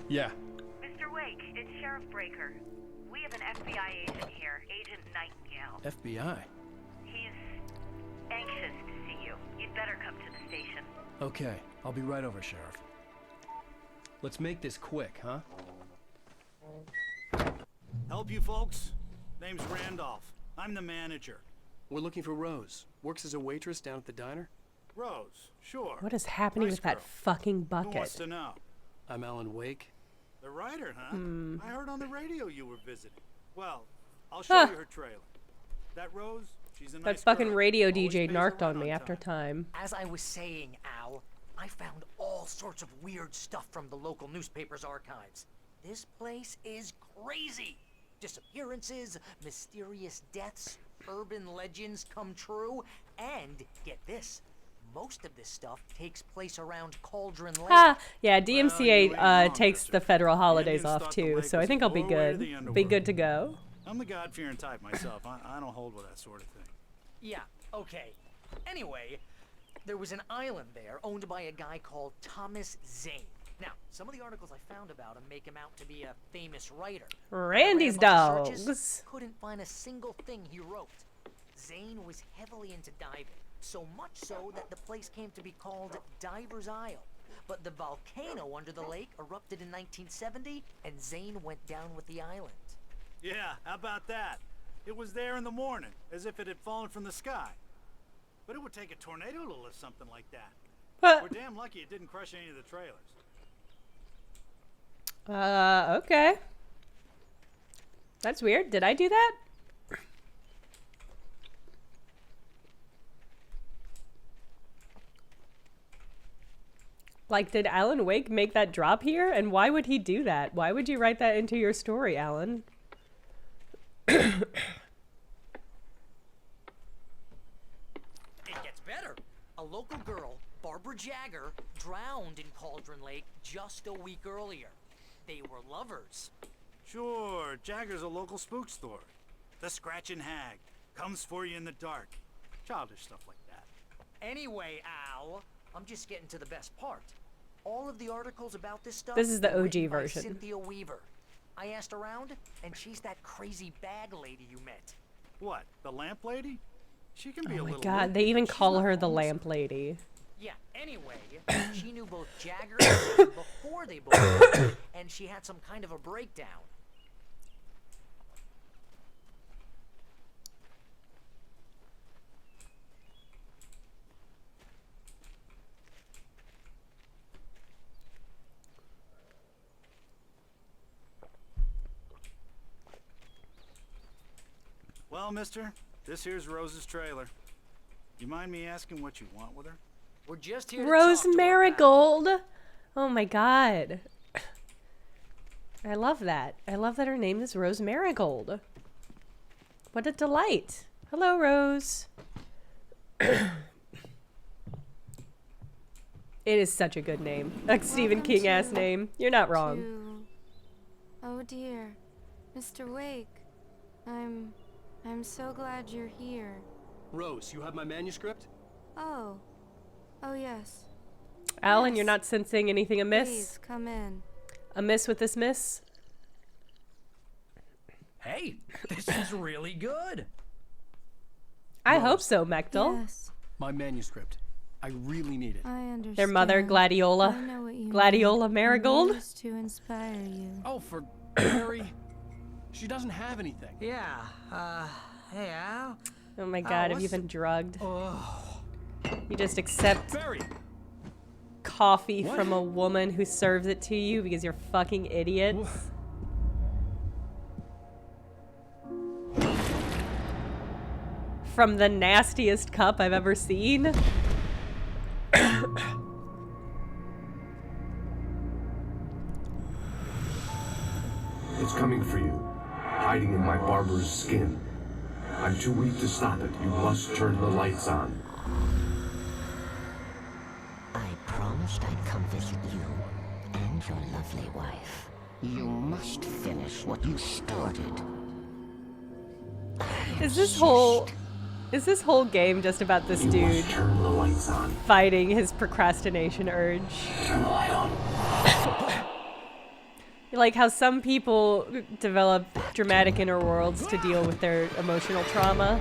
Yeah. Mr. Wake, it's Sheriff Breaker. We have an FBI agent here, Agent Nightingale. FBI? He's anxious to see you. You'd better come to the station. Okay, I'll be right over, Sheriff. Let's make this quick, huh? Help you folks? Name's Randolph. I'm the manager. We're looking for Rose. Works as a waitress down at the diner. Rose, sure. What is happening Nice with that girl. fucking Who wants bucket? to know? I'm Alan Wake. The writer, huh? I heard on the radio you were visiting. Well, I'll show Huh. you her trailer. That Rose, she's a nice That fucking girl. radio Always DJ pays her narked rent on me after time. time. As I was saying, Al, I found all sorts of weird stuff from the local newspaper's archives. This place is crazy. Disappearances, mysterious deaths, urban legends come true, and get this, most of this stuff takes place around Cauldron Lake. Ah, yeah, Well, DMCA you ain't wrong, takes mister. the federal The holidays Indians off thought the too, lake so I was think I'll be the doorway to good. the Be underworld. good to go. I'm the God-fearing type myself. I don't hold with that sort of thing. Yeah, okay. Anyway, there was an island there owned by a guy called Thomas Zane. Now, some of the articles I found about him make him out to be a famous writer. Randy's I ran a bunch of dogs. searches, couldn't find a single thing he wrote. Zane was heavily into diving, so much so that the place came to be called Diver's Isle. But the volcano under the lake erupted in 1970, and Zane went down with the island. Yeah, how about that? It was there in the morning, as if it had fallen from the sky. But it would take a tornado to lift something like that. Huh. We're damn lucky it didn't crush any of the trailers. Okay. That's weird. Did I do that? Like, did Alan Wake make that drop here? And why would he do that? Why would you write that into your story, Alan? It gets better. A local girl, Barbara Jagger, drowned in Cauldron Lake just a week earlier. They were lovers. Sure, Jagger's a local spook store. The Scratching Hag. Comes for you in the dark. Childish stuff like that. Anyway, Al, I'm just getting to the best part. All of the articles about this stuff. This is the were OG written by version. Cynthia Weaver. I asked around, and she's that crazy bag lady you met. What, the lamp lady? She can be Oh a my little god, loopy, they even but she's call not her the homesick. lamp lady. Yeah, anyway, she knew both Jagger and Zane before they both met, and she had some kind of a breakdown. Well, mister, this here's Rose's trailer. You mind me asking what you want with her? We're just here to Rose talk to her, pal. Marigold. Oh my god. I love that. I love that her name is Rose Marigold. What a delight. Hello, Rose. It is such a good name. Like Stephen Welcome King ass to- name. You're not wrong. to- Oh dear, Mr. Wake. I'm so glad you're here. Rose, you have my manuscript? Oh. Oh yes. Alan, Yes. you're not sensing anything amiss? Please come in. Amiss with this miss? Hey, this is really good. I Rose. hope so, Mechtel. Yes, My manuscript. I really need it. I understand. Their mother, I Gladiola. know what you Gladiola mean. Marigold? I'm used to inspire you. Oh, for Mary. She doesn't have anything. Yeah, hey, Al. Oh my god, have you what's- been drugged? Oh, You just accept Barry! coffee What? from a woman who serves it to you because you're fucking idiots? From the nastiest cup I've ever seen? It's coming for you, hiding in my barber's skin. I'm too weak to stop it. You must turn the lights on. I promised I'd come visit you and your lovely wife. You must finish what you started. Is this whole Is this whole game just about this You dude must turn the lights on. fighting his procrastination urge? Turn the light on. Like how some people develop dramatic inner worlds to deal with their emotional trauma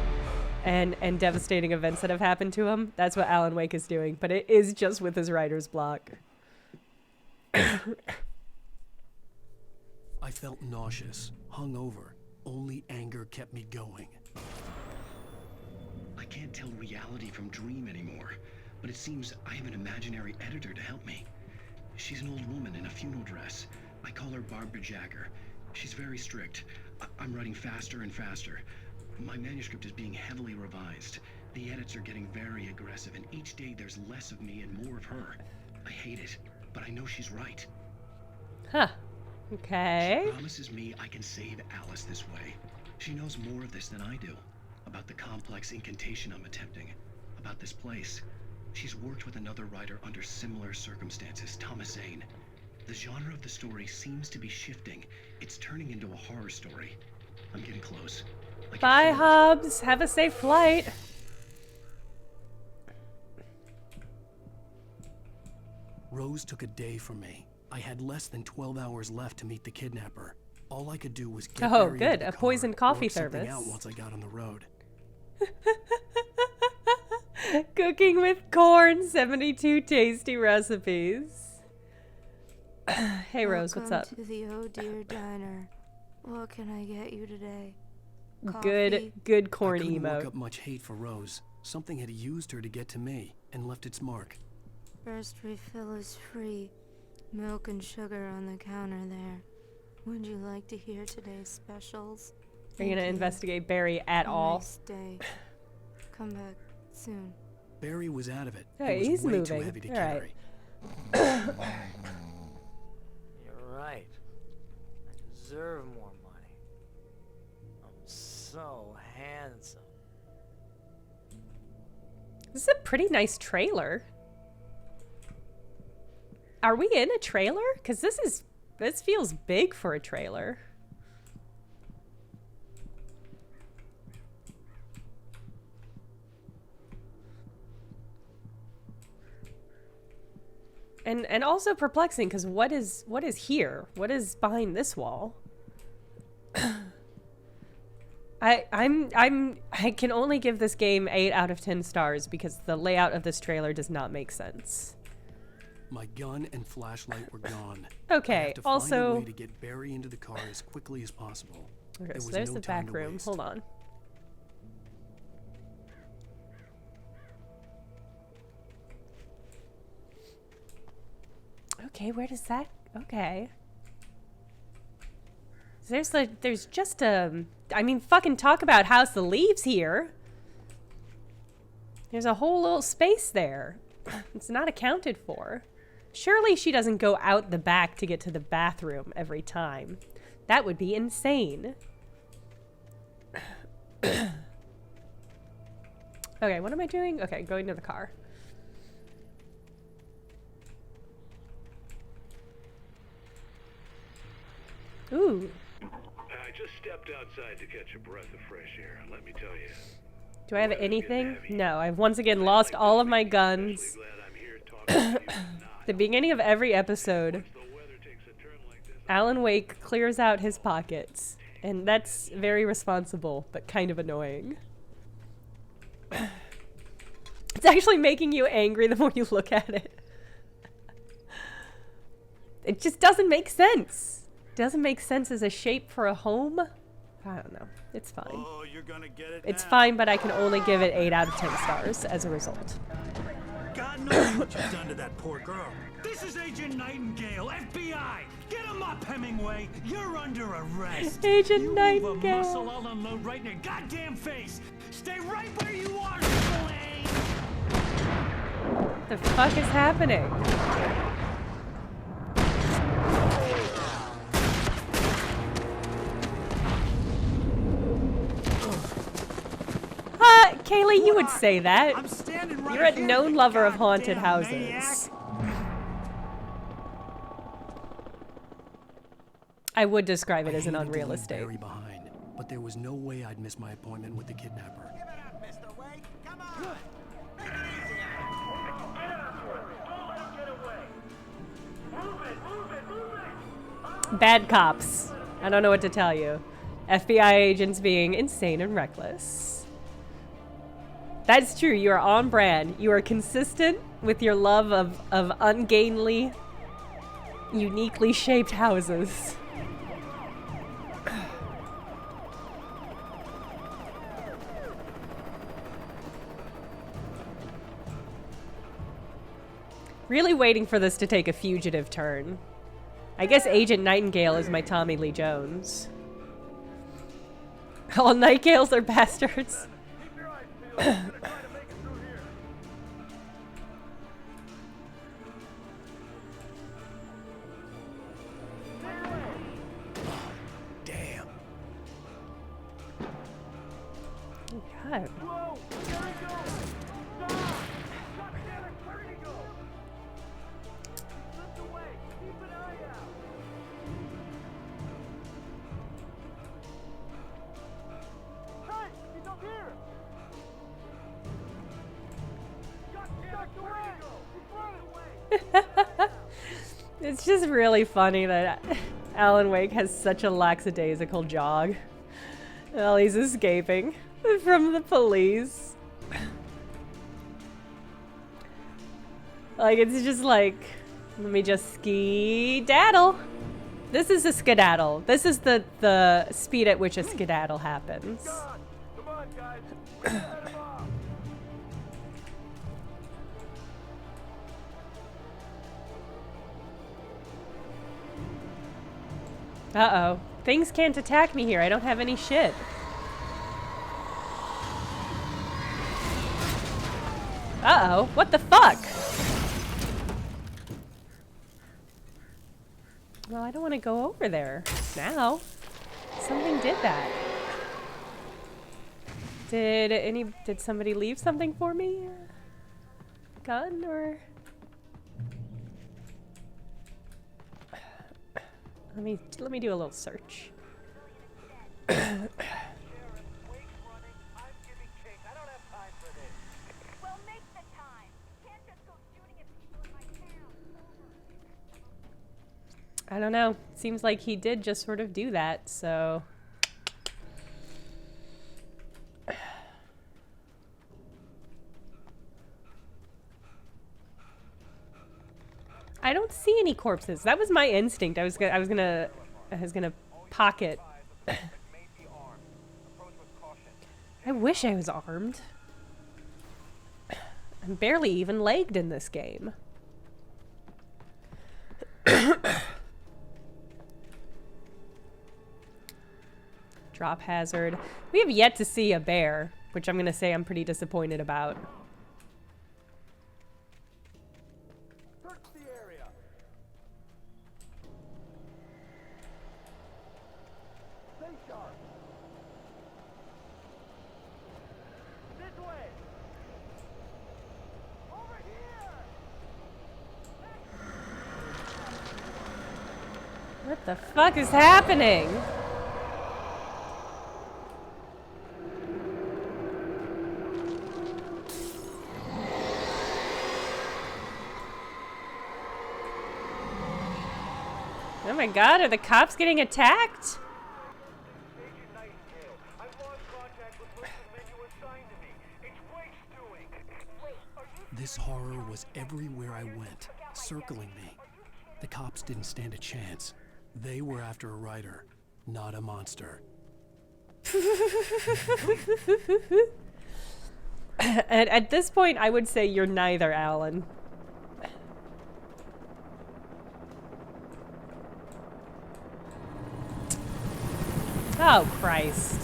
and devastating events that have happened to him. That's what Alan Wake is doing, but it is just with his writer's block. I felt nauseous, hungover. Only anger kept me going. I can't tell reality from dream anymore, but it seems I have an imaginary editor to help me. She's an old woman in a funeral dress. I call her Barbara Jagger. She's very strict. I'm writing faster and faster. My manuscript is being heavily revised. The edits are getting very aggressive, and each day there's less of me and more of her. I hate it, but I know she's right. Huh. Okay. She promises me I can save Alice this way. She knows more of this than I do. About the complex incantation I'm attempting. About this place. She's worked with another writer under similar circumstances, Thomas Zane. The genre of the story seems to be shifting. It's turning into a horror story. I'm getting close. Bye, Hobbs. Have a safe flight. Rose took a day from me. I had less than 12 hours left to meet the kidnapper. All I could do was get Oh, Barry good. into the A car, poisoned coffee work something service. out once I got on the road. Cooking with corn, 72 tasty recipes. Hey, Rose, what's up? Welcome to the Oh Dear Diner. What can I get you today? Good corn I couldn't emote. work up much hate for Rose. Something had used her to get to me and left its mark. First refill is free. Milk and sugar on the counter there. Would you like to hear today's specials? Are you gonna investigate Barry at Have a all? nice day. Come back soon. Barry was out of it. Hey, It was he's way moving. too heavy to All right. carry. You're right. I deserve more money. I'm so handsome. This is a pretty nice trailer. Are we in a trailer? Because this feels big for a trailer. And also perplexing because what is here? What is behind this wall? I can only give this game 8 out of 10 stars because the layout of this trailer does not make sense. My gun and flashlight were gone. Okay, I have to also- find a way to get Barry into the car as quickly as possible. Okay, There so was there's no the time back to room. waste. Hold on. Okay, where does that? Okay. There's just a. I mean, fucking talk about House of Leaves here. There's a whole little space there. It's not accounted for. Surely she doesn't go out the back to get to the bathroom every time. That would be insane. Okay, what am I doing? Okay, going to the car. Ooh. I just stepped outside to catch a breath of fresh air. Let me tell you. Do I have anything? No, I've once again lost all of my guns. The beginning of every episode, Alan Wake clears out his pockets, and that's very responsible, but kind of annoying. It's actually making you angry the more you look at it. It just doesn't make sense. Doesn't make sense as a shape for a home. I don't know. It's fine. Oh, you're gonna get it It's now. fine, but I can only give it 8 out of 10 stars as a result. God knows what you've done to that poor girl. This is Agent Nightingale, FBI. Get him up, Hemingway. You're under arrest. Agent you Nightingale. Move a muscle, I'll unload right in your goddamn face. Stay right where you are, Slade. The fuck is happening? Kaylee, you would say that. I'm standing right You're a here, known you lover of haunted goddamn houses. maniac. I would describe it I as an hated to leave unrealistic. Barry behind, but there was no way I'd miss my appointment with the kidnapper. Bad cops. I don't know what to tell you. FBI agents being insane and reckless. That's true. You are on brand. You are consistent with your love of ungainly, uniquely shaped houses. Really waiting for this to take a fugitive turn. I guess Agent Nightingale is my Tommy Lee Jones. All Nightingales are bastards. Damn. Oh, God. Whoa! There he goes! Stop! God damn it! Where did he go? He slipped away. Keep an eye out. Hey! He's up here! God damn it! Where did he go? He's running away! It's just really funny that Alan Wake has such a lackadaisical jog while he's escaping from the police. Like, it's just like, let me just skedaddle. This is a skedaddle. This is the speed at which a skedaddle happens. God! Come on, guys! We're gonna head him off! Uh-oh. Things can't attack me here. I don't have any shit. Uh-oh. What the fuck? Well, I don't want to go over there now. Something did that. Did somebody leave something for me? Gun or... Let me do a little search. I don't know. Seems like he did just sort of do that, so... I don't see any corpses. That was my instinct. I was gonna pocket. I wish I was armed. I'm barely even legged in this game. Drop hazard. We have yet to see a bear, which I'm gonna say I'm pretty disappointed about. What the fuck is happening? Oh my god, are the cops getting attacked? This horror was everywhere I went, circling me. The cops didn't stand a chance. They were after a writer, not a monster. And at this point, I would say you're neither, Alan. Oh, Christ.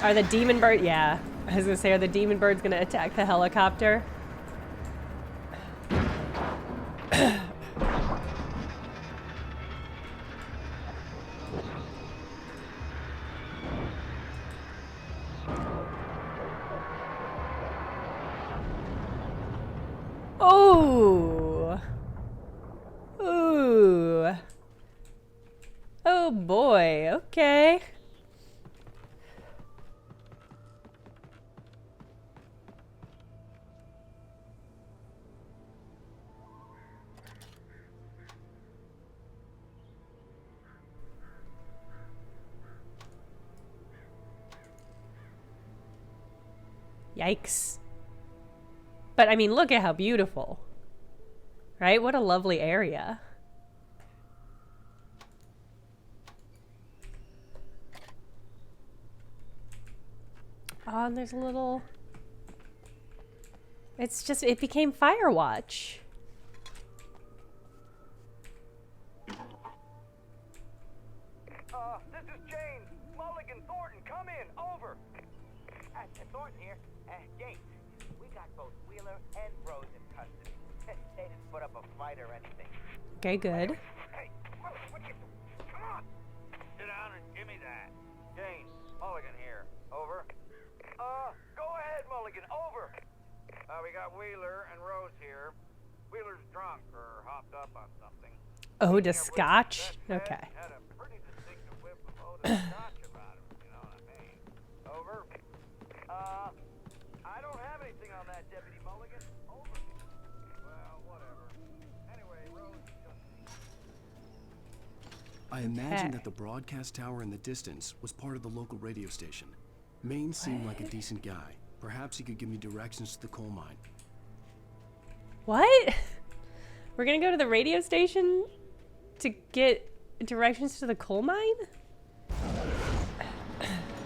Are the demon bird? Yeah. I was gonna say, are the demon birds gonna attack the helicopter? Oh. Ooh. Oh boy, okay. Yikes. But I mean, look at how beautiful. Right? What a lovely area. Oh, and there's a little... It's just, it became Firewatch. This is James. Mulligan, Thornton, come in. Over. Thornton here. James, we got both Wheeler and Rose in custody. They didn't put up a fight or anything. Okay, good. Hey, Mulligan, what you... Come on. Sit down and give me that. James, Mulligan here. Over. Go ahead, Mulligan. Over. We got Wheeler and Rose here. Wheeler's drunk or hopped up on something. Oh, to scotch? Okay. Had a pretty distinctive whiff of odor scotch about him, you know what I mean. Over. I don't have anything on that, Deputy Mulligan. Over. Well, whatever. Anyway, Rose just... I imagined that the broadcast tower in the distance was part of the local radio station. Maine seemed like a decent guy. Perhaps he could give me directions to the coal mine. What? We're gonna go to the radio station to get directions to the coal mine?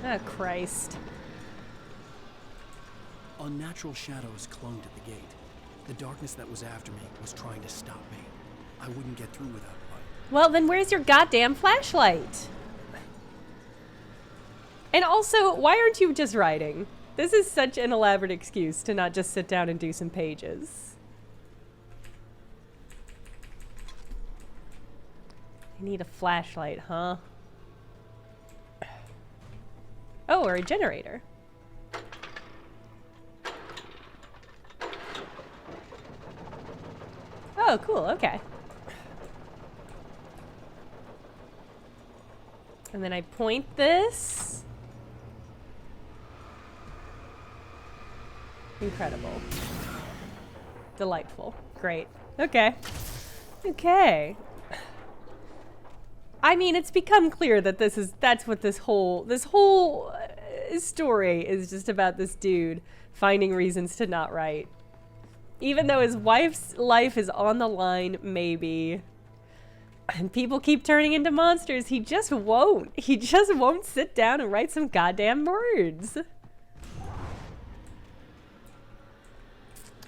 Oh, Christ. Unnatural shadows clung to the gate. The darkness that was after me was trying to stop me. I wouldn't get through without light. Well, then where's your goddamn flashlight? And also, why aren't you just writing? This is such an elaborate excuse to not just sit down and do some pages. I need a flashlight, huh? Oh, or a generator. Oh, cool, okay. And then I point this. Incredible. Delightful. Great. Okay. Okay. I mean, it's become clear that that's what this whole story is just about, this dude finding reasons to not write. Even though his wife's life is on the line, maybe, and people keep turning into monsters, he just won't. He just won't sit down and write some goddamn words.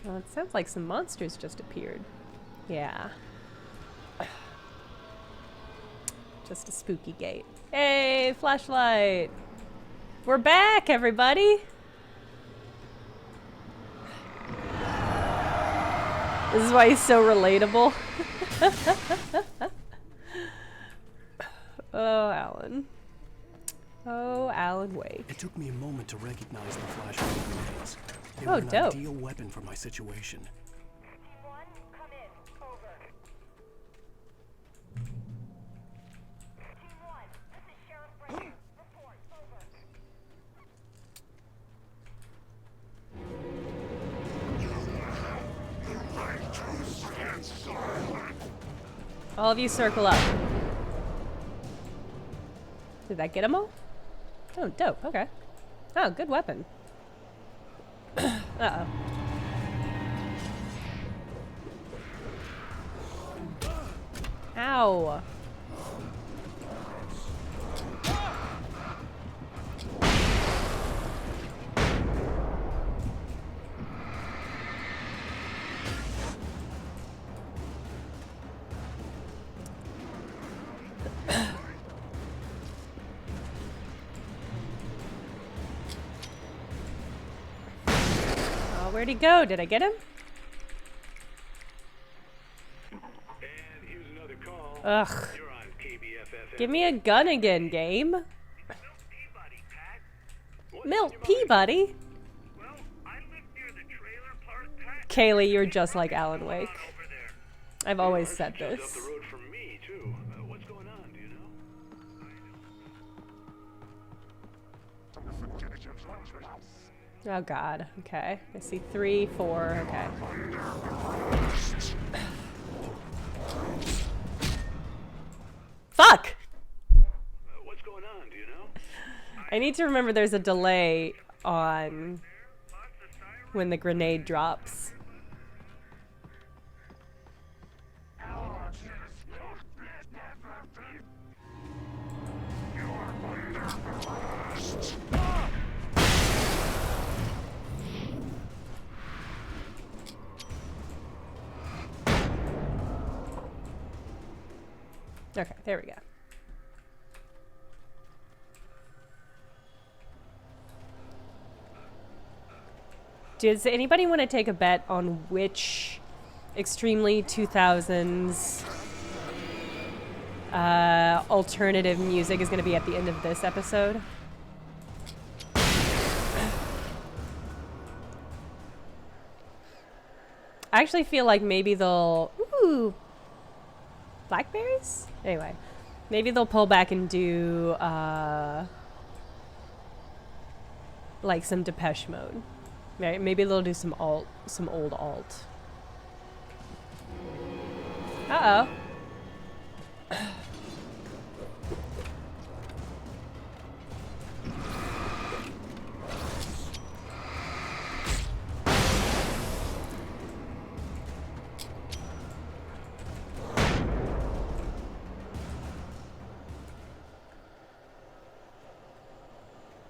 Well, it sounds like some monsters just appeared. Yeah. Just a spooky gate. Hey, flashlight! We're back, everybody! This is why he's so relatable. Oh, Alan. Oh, Alan Wake. It took me a moment to recognize the flashlight grenades. They Oh, were an dope. ideal weapon for my situation. All of you circle up. Did that get them all? Oh, dope. Okay. Oh, good weapon. Uh-oh. Ow. Where'd he go? Did I get him? And here's another call. Ugh. You're on KBFF. Give me a gun again, game. Milt Peabody? Kaylee, you're just like Alan Wake. I've always said this. Up the road from me, too. What's going on, do you know? Oh god, okay. I see 3, 4, okay. Fuck! What's going on, do you know? I need to remember there's a delay on when the grenade drops. Okay, there we go. Does anybody want to take a bet on which extremely 2000s alternative music is going to be at the end of this episode? I actually feel like maybe they'll... Ooh! Blackberries? Anyway. Maybe they'll pull back and do, like some Depeche Mode. Maybe they'll do some old alt. Uh-oh.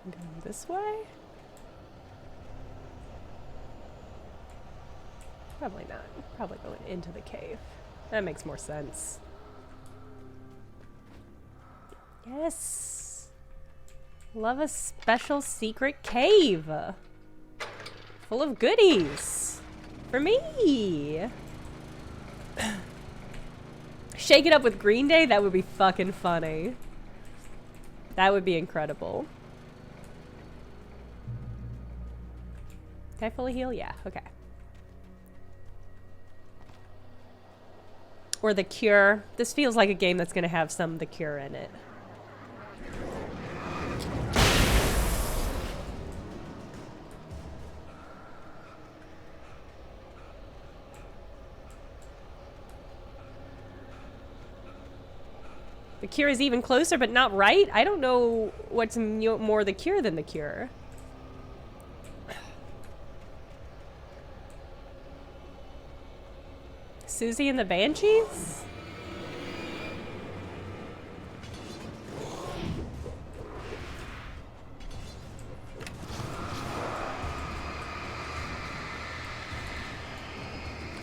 Going this way? Probably not. Probably going into the cave. That makes more sense. Yes! Love a special secret cave! Full of goodies! For me! Shake it up with Green Day? That would be fucking funny. That would be incredible. Can I fully heal? Yeah, okay. Or The Cure. This feels like a game that's gonna have some The Cure in it. The Cure is even closer, but not right? I don't know what's more The Cure than The Cure. Susie and the Banshees?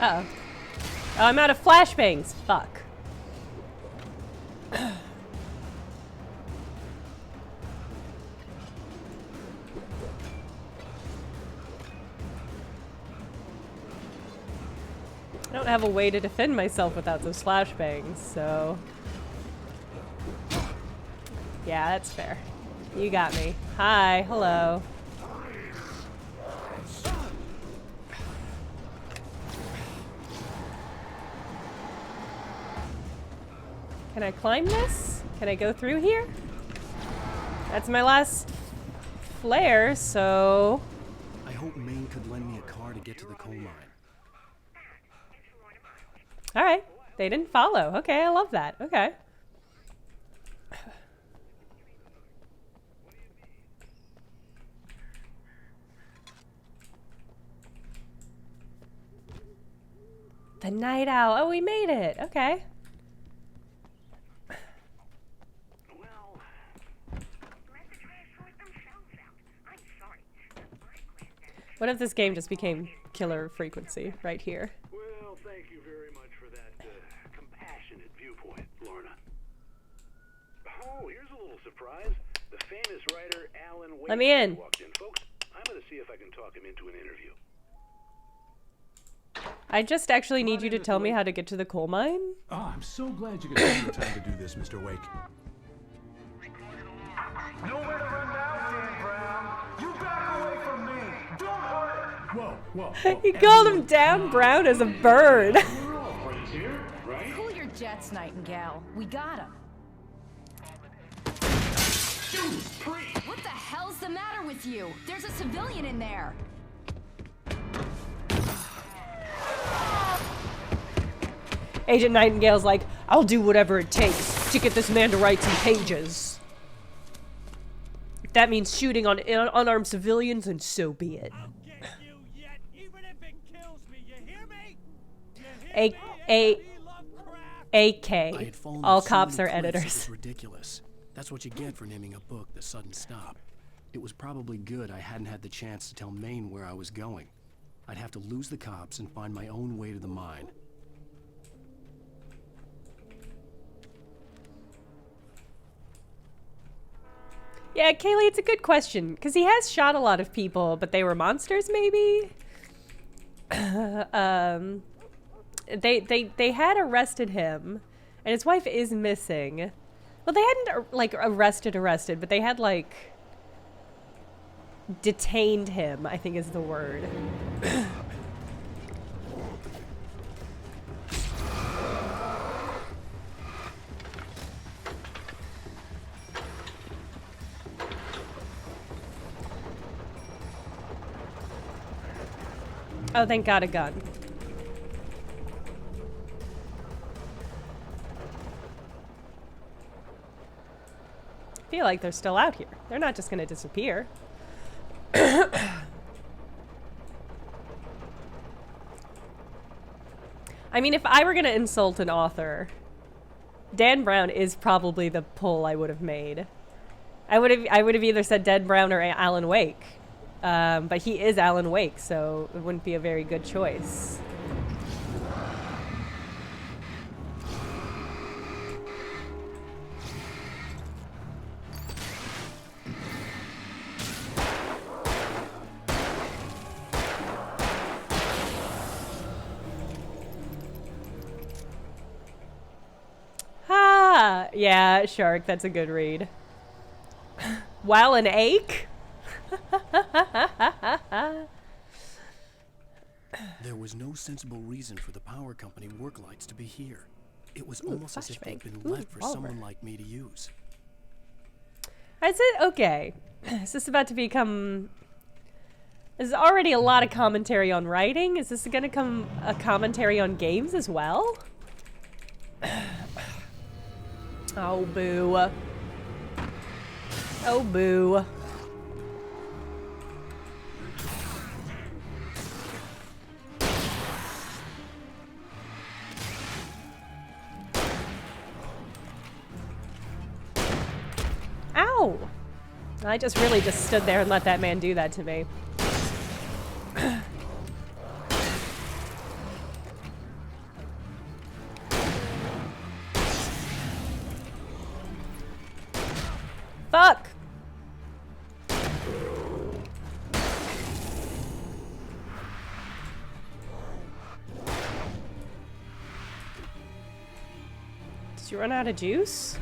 Uh-oh. Oh, I'm out of flashbangs. Fuck. I don't have a way to defend myself without those flashbangs, so... Yeah, that's fair. You got me. Hi, hello. Can I climb this? Can I go through here? That's my last flare, so... I hope Maine could lend me a car to get to the coal mine. Alright. They didn't follow. Okay, I love that. Okay. The night owl. Oh, we made it. Okay. What if this game just became killer frequency right here? Well, thank you very much for that compassionate viewpoint, Lorna. Oh, here's a little surprise. The famous writer Alan Wake Let me in. walked in. Folks, I'm going to see if I can talk him into an interview. I just actually need you to tell me how to get to the coal mine. Oh, I'm so glad you could take the time to do this, Mr. Wake. Nowhere to run now, Dan Brown. You back away from me. Don't hurt it. Whoa. He called him Dan Brown as a bird. We're all friends here, right? Cool your jets, Nightingale. We got him. What the hell's the matter with you? There's a civilian in there. Agent Nightingale's like, I'll do whatever it takes to get this man to write some pages. If that means shooting on unarmed civilians, then so be it. AK. All cops are editors. It was ridiculous. That's what you get for naming a book The Sudden Stop. It was probably good I hadn't had the chance to tell Maine where I was going. I'd have to lose the cops and find my own way to the mine. Yeah, Kaylee, it's a good question, because he has shot a lot of people, but they were monsters, maybe? They had arrested him, and his wife is missing. Well, they hadn't, like, arrested, but they had, like, detained him, I think is the word. Oh, thank God, a gun. I feel like they're still out here. They're not just gonna disappear. I mean, if I were gonna insult an author, Dan Brown is probably the pull I would have made. I would have either said Dan Brown or Alan Wake. But he is Alan Wake, so it wouldn't be a very good choice. Ah, yeah, Shark, that's a good read. While an ache? There was no sensible reason for the power company work lights to be here. It was almost as if they'd been left for someone like me to use. Is it okay? Is this about to become... There's already a lot of commentary on writing. Is this gonna come a commentary on games as well? Oh, boo. Oh, boo. Ow! I just really just stood there and let that man do that to me. Fuck! Did you run out of juice?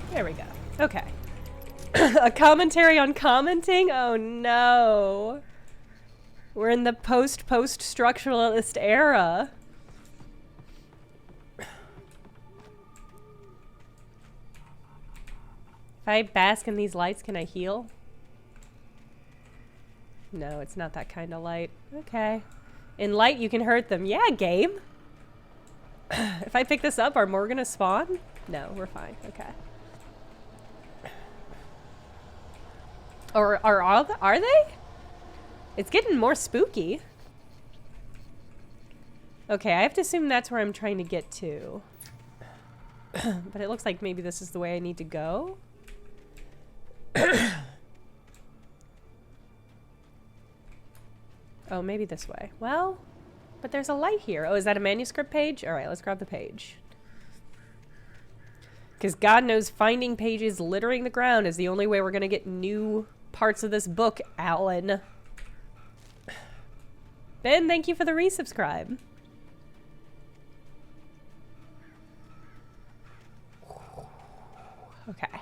There we go. Okay. A commentary on commenting? Oh no. We're in the post-structuralist era. If I bask in these lights, can I heal? No, it's not that kind of light. Okay. In light, you can hurt them. Yeah, game. If I pick this up, are more gonna spawn? No, we're fine. Okay. Or are they? It's getting more spooky. Okay, I have to assume that's where I'm trying to get to. But it looks like maybe this is the way I need to go. Oh, maybe this way. Well, but there's a light here. Oh, is that a manuscript page? All right, let's grab the page. Because God knows finding pages littering the ground is the only way we're going to get new parts of this book, Alan. Ben, thank you for the resubscribe. Okay.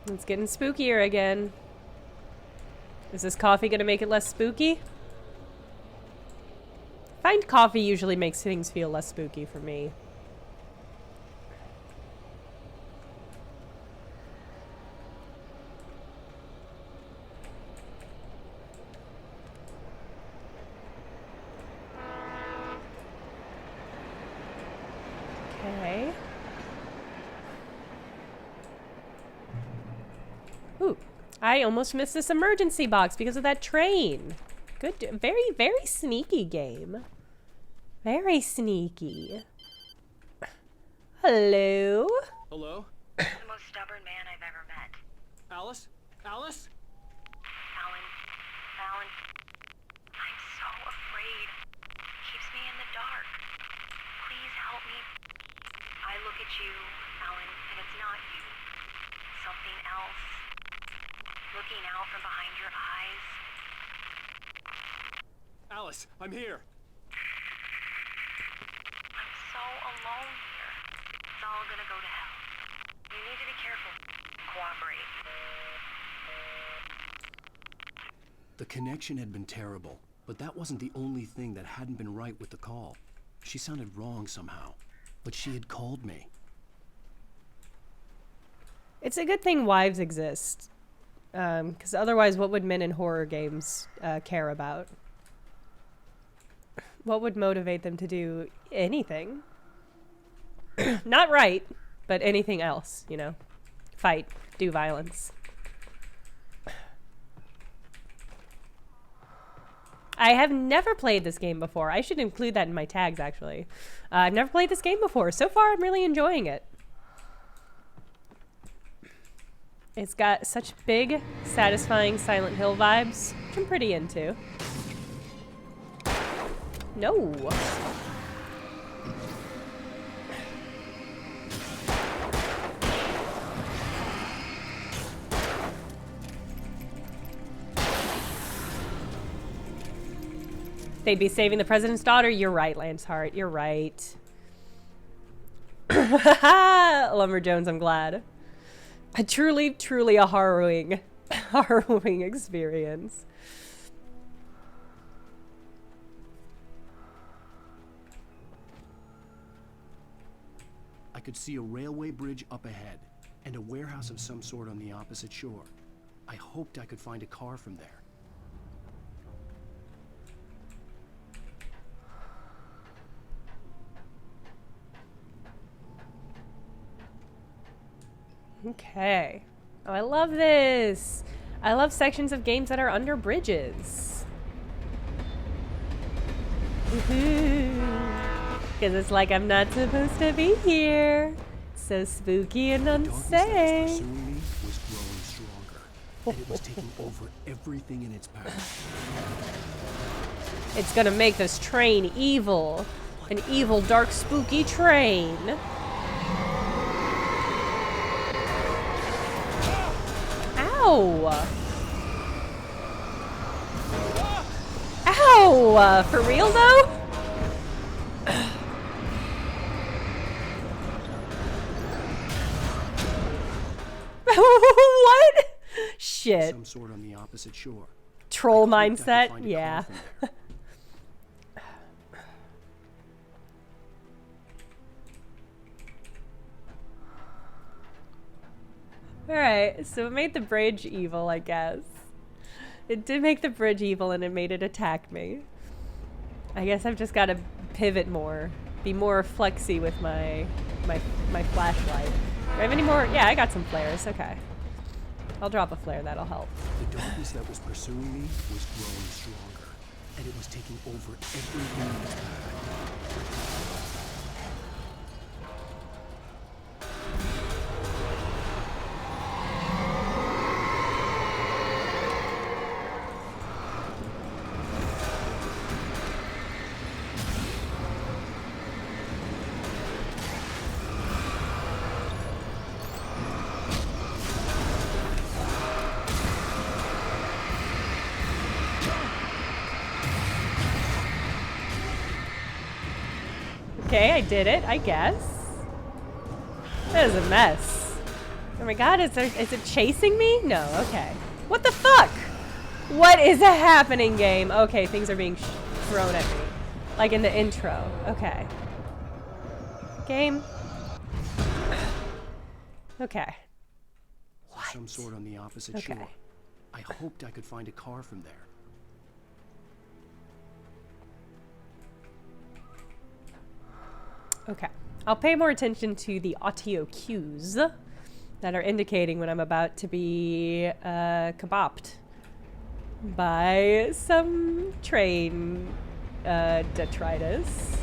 It's getting spookier again. Is this coffee gonna make it less spooky? I find coffee usually makes things feel less spooky for me. Okay. Ooh, I almost missed this emergency box because of that train. Good, very, very sneaky game. Very sneaky. Hello? Hello? The most stubborn man I've ever met. Alice? Alice? Alan, I'm so afraid. Keeps me in the dark. Please help me. I look at you, Alan, and it's not you. Something else. Looking out from behind your eyes. Alice, I'm here. I'm so alone here. It's all gonna go to hell. You need to be careful. Cooperate. The connection had been terrible, but that wasn't the only thing that hadn't been right with the call. She sounded wrong somehow, but she had called me. It's a good thing wives exist. Because otherwise, what would men in horror games care about? What would motivate them to do anything? Not right, but anything else, you know? Fight, do violence. I have never played this game before. I should include that in my tags, actually. I've never played this game before. So far, I'm really enjoying it. It's got such big, satisfying Silent Hill vibes, which I'm pretty into. No. They'd be saving the president's daughter. You're right, Lance Hart. You're right. Lumber Jones, I'm glad. A truly a harrowing experience. I could see a railway bridge up ahead and a warehouse of some sort on the opposite shore. I hoped I could find a car from there. Okay. Oh, I love this. I love sections of games that are under bridges. Because it's like I'm not supposed to be here. So spooky and unsafe. The darkness that was pursuing me was growing stronger, and it was taking over everything in its path. It's gonna make this train evil. An evil, dark, spooky train. Ow! Ow! For real though? What? Shit. Some sort on the opposite shore. Troll mindset? Yeah. Alright, so it made the bridge evil, I guess. It did make the bridge evil and it made it attack me. I guess I've just gotta pivot more. Be more flexy with my flashlight. Do I have any more? Yeah, I got some flares. Okay. I'll drop a flare. That'll help. The darkness that was pursuing me was growing stronger, and it was taking over everything in its path. Okay, I did it, I guess. That is a mess. Oh my god, is it chasing me? No, okay. What the fuck? What is happening, game? Okay, things are being thrown at me. Like in the intro. Okay. Game. Okay. There's some sort on the opposite shore. I hoped I could find a car from there. Okay. I'll pay more attention to the audio cues that are indicating when I'm about to be kebapped by some train detritus.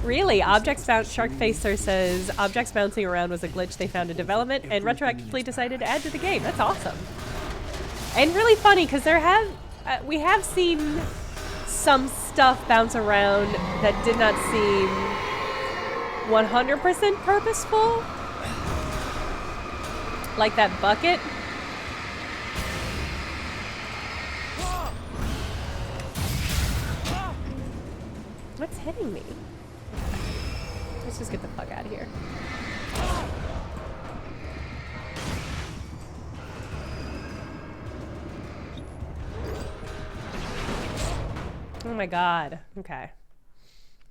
Really? Objects bounce. Sharkfacer says objects bouncing around was a glitch they found in development and retroactively decided to add to the game. That's awesome. And really funny because we have seen some stuff bounce around that did not seem 100% purposeful. Like that bucket. What's hitting me? Let's just get the fuck out of here. Oh my god. Okay.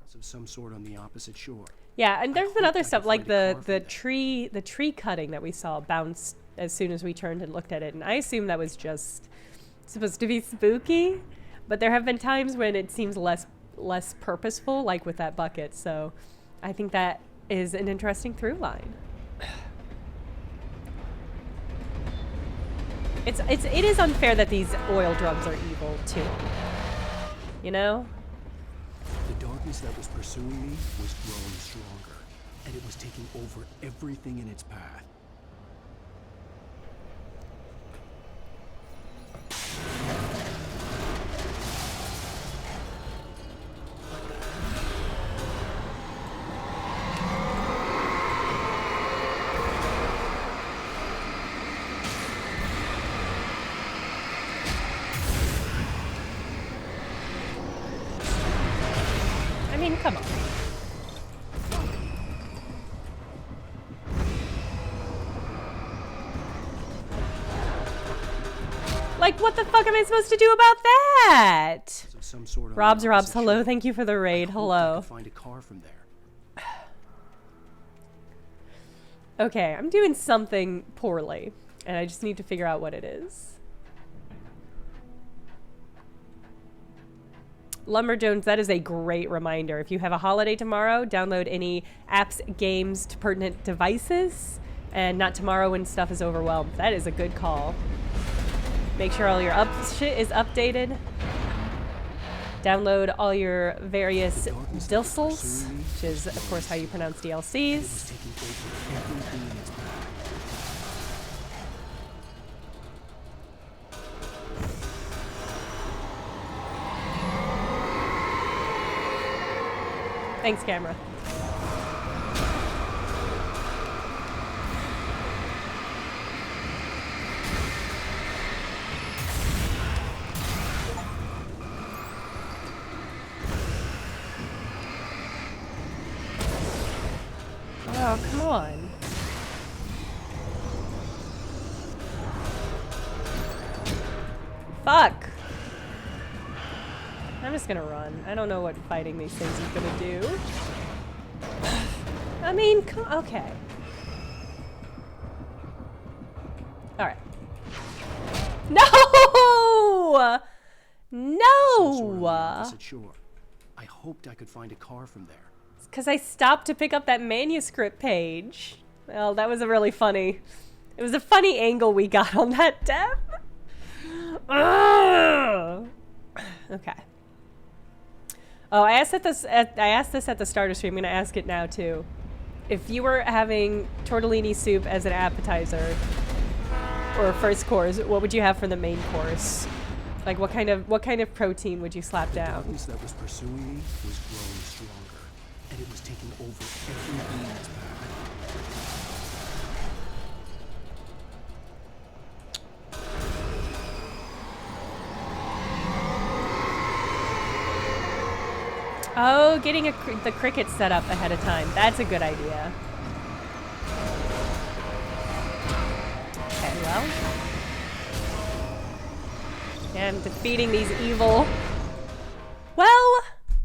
So some sort on the opposite shore. Yeah, and there's been other stuff like the tree cutting that we saw bounce as soon as we turned and looked at it, and I assume that was just supposed to be spooky, but there have been times when it seems less purposeful, like with that bucket. So I think that is an interesting through line. It is unfair that these oil drums are evil too. You know? The darkness that was pursuing me was growing stronger, and it was taking over everything in its path. I mean, come on. Like, what the fuck am I supposed to do about that? So some sort of Rob's, hello, thank you for the raid. Hello. Find a car from there. Okay, I'm doing something poorly, and I just need to figure out what it is. Lumberjones, that is a great reminder. If you have a holiday tomorrow, download any apps, games to pertinent devices, and not tomorrow when stuff is overwhelmed. That is a good call. Make sure all your shit is updated. Download all your various DLCs, which is, of course, how you pronounce DLCs. Thanks, camera. Oh, come on. Fuck. I'm just gonna run. I don't know what fighting these things is gonna do. I mean, okay. Alright. No! No! Shore. I hoped I could find a car from there. It's because I stopped to pick up that manuscript page. Well, that was a really funny... It was a funny angle we got on that death. Okay. Oh, I asked this at the start of stream. I'm gonna ask it now too. If you were having tortellini soup as an appetizer or first course, what would you have for the main course? Like what kind of protein would you slap down? The darkness that was pursuing me was growing stronger, and it was taking over everything in its path. Oh, getting the cricket set up ahead of time. That's a good idea. Okay, well. Yeah, I'm defeating these evil... Well...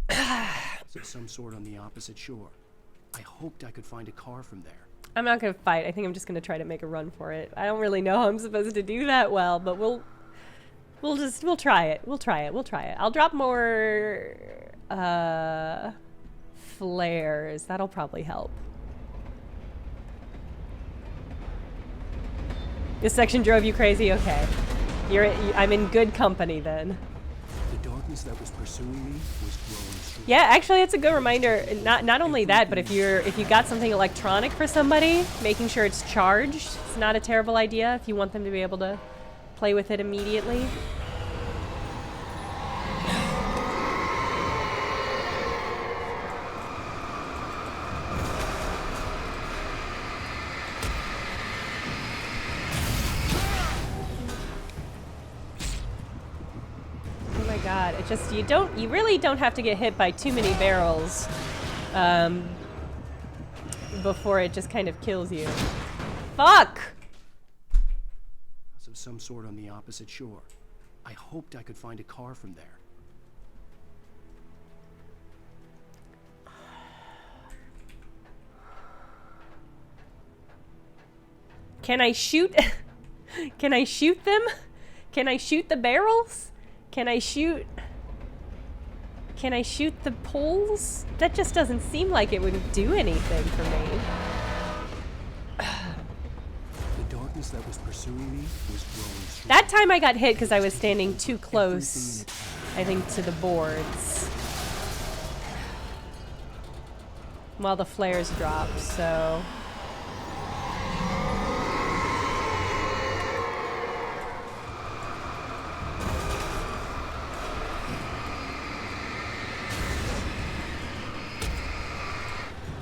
Of some sort on the opposite shore. I hoped I could find a car from there. I'm not gonna fight. I think I'm just gonna try to make a run for it. I don't really know how I'm supposed to do that well, but we'll try it. We'll try it. I'll drop more flares. That'll probably help. This section drove you crazy? Okay. I'm in good company then. The darkness that was pursuing me was growing strong. Yeah, actually it's a good reminder. Not only that, but if you got something electronic for somebody, making sure it's charged, it's not a terrible idea if you want them to be able to play with it immediately. God, it just, you really don't have to get hit by too many barrels before it just kind of kills you. Fuck! Of some sort on the opposite shore. I hoped I could find a car from there. Can I shoot? Can I shoot them? Can I shoot the barrels? Can I shoot the poles? That just doesn't seem like it would do anything for me. The darkness that was pursuing me was growing strong. That time I got hit because I was standing too close, I think, to the boards. While the flares dropped, so...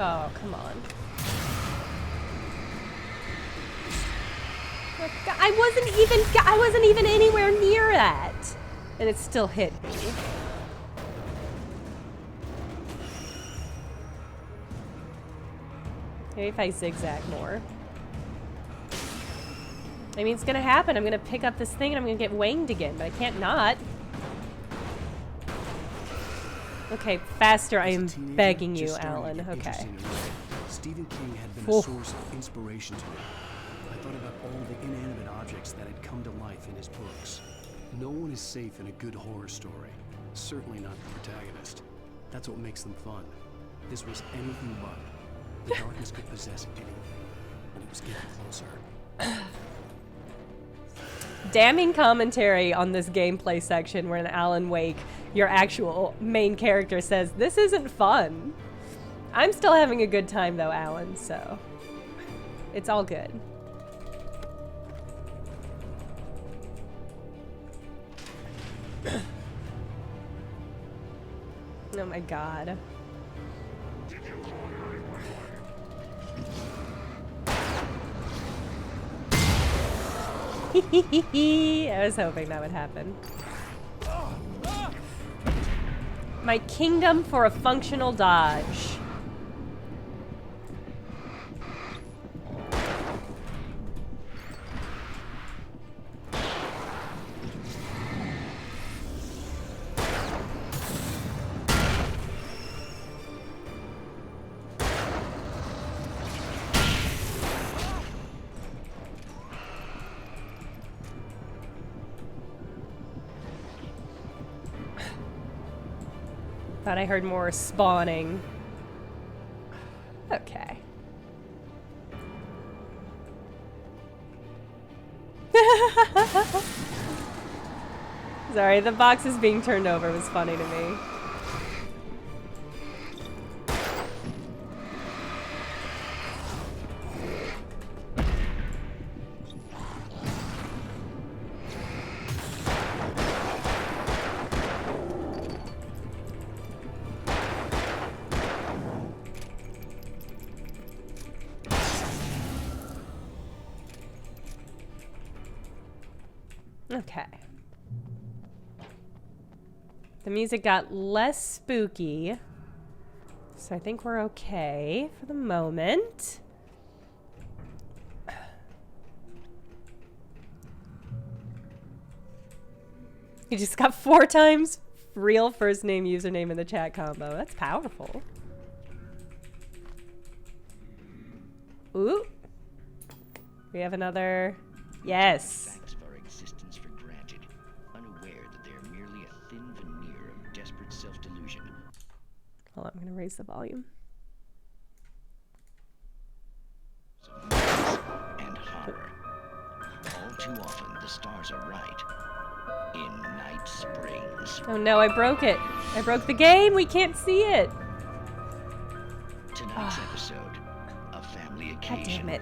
Oh, come on. I wasn't even anywhere near that. And it still hit me. Maybe if I zigzag more. I mean, it's gonna happen. I'm gonna pick up this thing and I'm gonna get wanged again, but I can't not. Okay, faster, I am begging you, Alan. Okay. Stephen King had been a source of inspiration to me. I thought about all the inanimate objects that had come to life in his books. No one is safe in a good horror story. Certainly not the protagonist. That's what makes them fun. This was anything but. The darkness could possess anything, and it was getting closer. Damning commentary on this gameplay section where in Alan Wake, your actual main character says, "This isn't fun." I'm still having a good time though, Alan, so it's all good. Oh my god. I was hoping that would happen. My kingdom for a functional dodge. Thought I heard more spawning. Okay. Sorry, the boxes being turned over was funny to me. Okay. The music got less spooky. So I think we're okay for the moment. You just got 4 times real first name, username in the chat combo. That's powerful. Ooh. We have another. Yes. Facts of our existence for granted, unaware that they are merely a thin veneer of desperate self-delusion. Hold on, I'm gonna raise the volume. And horror. All too often, the stars are right. In Night Springs. Oh no, I broke it. I broke the game. We can't see it. Tonight's episode, a family occasion. God damn it.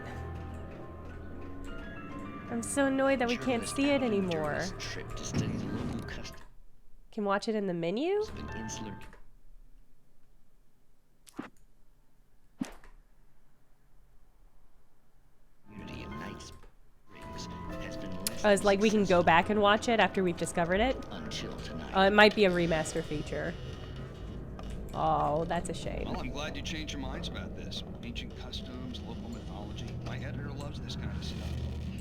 I'm so annoyed that we can't see it anymore. Trip to study the local custom. Can watch it in the menu? Of an insular community in Night Springs has been less Oh, it's like we can go back and watch it after we've discovered it? until tonight. It might be a remaster feature. Oh, that's a shame. Well, I'm glad you changed your minds about this. Ancient customs, local mythology. My editor loves this kind of stuff.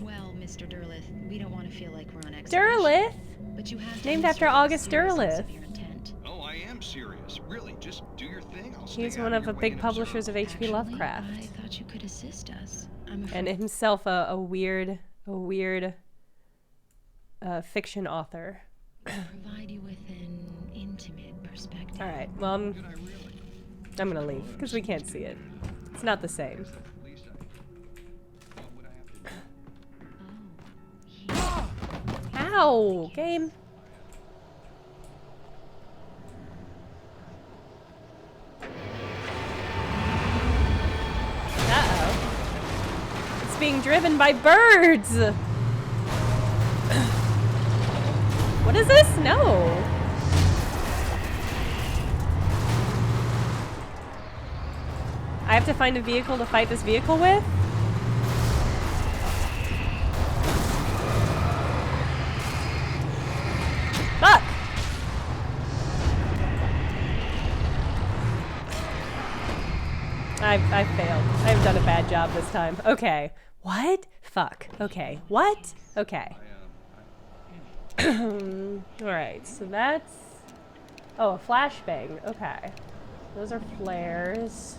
Well, Mr. Derleth, we don't want to feel like we're on exhibition. Derleth? But you have Named after August Derleth. Oh, I am serious. Really, just do your thing. I'll He's stay one out of your the way big and publishers observe. of H.P. Lovecraft. I thought you could assist us. I'm afraid. And himself a weird fiction author. Provide you with an intimate perspective. All right. Well, I'm gonna leave because we can't see it. It's not the same. Ow! Game. Uh-oh. It's being driven by birds! What is this? No! I have to find a vehicle to fight this vehicle with? Fuck! I failed. I've done a bad job this time. Okay. What? Fuck. Okay. What? Okay. Alright, so that's... Oh, a flashbang. Okay. Those are flares.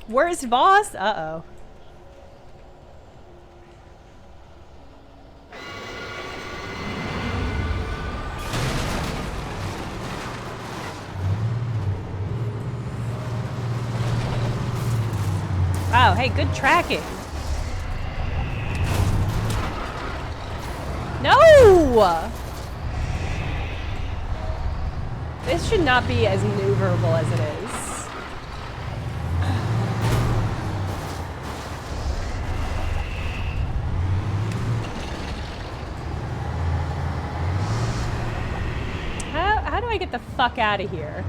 Worst boss? Uh-oh. Wow, hey, good tracking. No! This should not be as maneuverable as it is. How do I get the fuck out of here?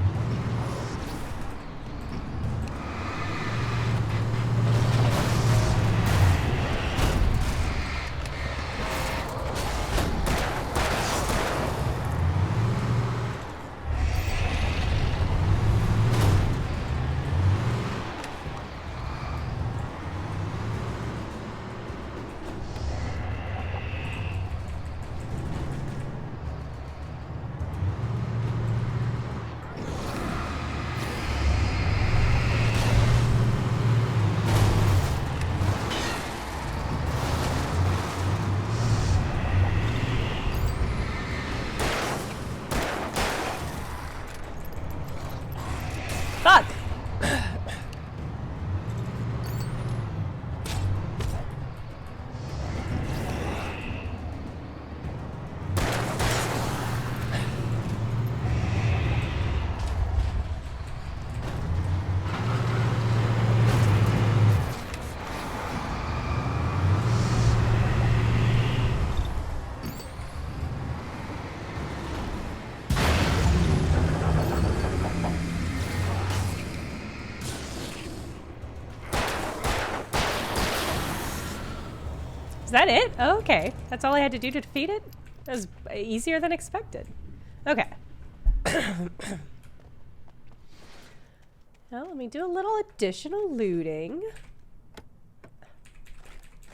Is that it? Oh, okay. That's all I had to do to defeat it? That was easier than expected. Okay. Now let me do a little additional looting.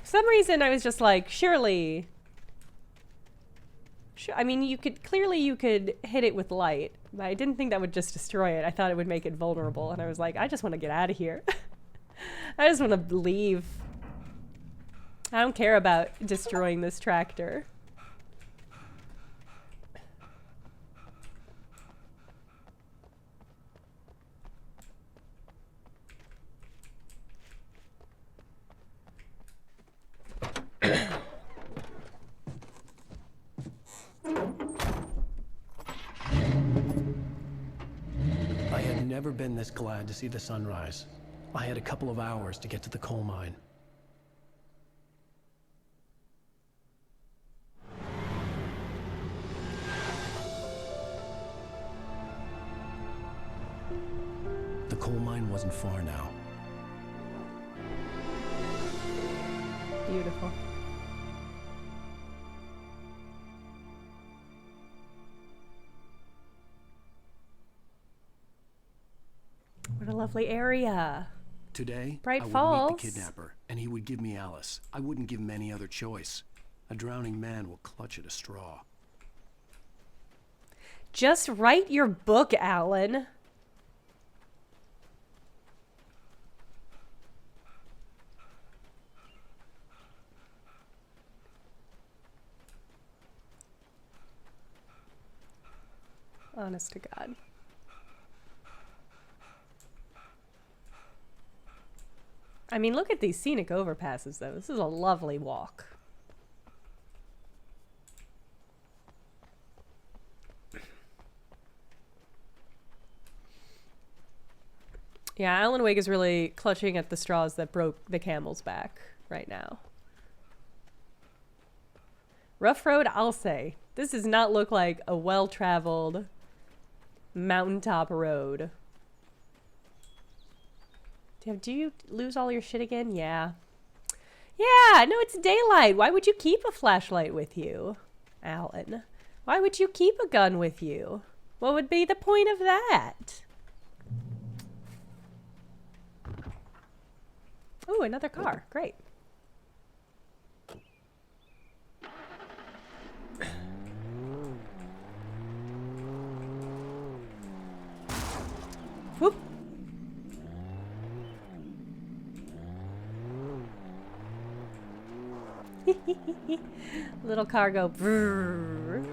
For some reason I was just like, surely... I mean, you could hit it with light, but I didn't think that would just destroy it. I thought it would make it vulnerable, and I was like, I just want to get out of here. I just want to leave. I don't care about destroying this tractor. I had never been this glad to see the sunrise. I had a couple of hours to get to the coal mine. The coal mine wasn't far now. Beautiful. What a lovely area. Today, Bright I would Falls. meet the kidnapper, and he would give me Alice. I wouldn't give him any other choice. A drowning man will clutch at a straw. Just write your book, Alan. Honest to God. I mean, look at these scenic overpasses, though. This is a lovely walk. Yeah, Alan Wake is really clutching at the straws that broke the camel's back right now. Rough road, I'll say. This does not look like a well-traveled mountaintop road. Do you lose all your shit again? Yeah. Yeah, no, it's daylight. Why would you keep a flashlight with you, Alan? Why would you keep a gun with you? What would be the point of that? Ooh, another car. Great. Whoop. Little car go brrr.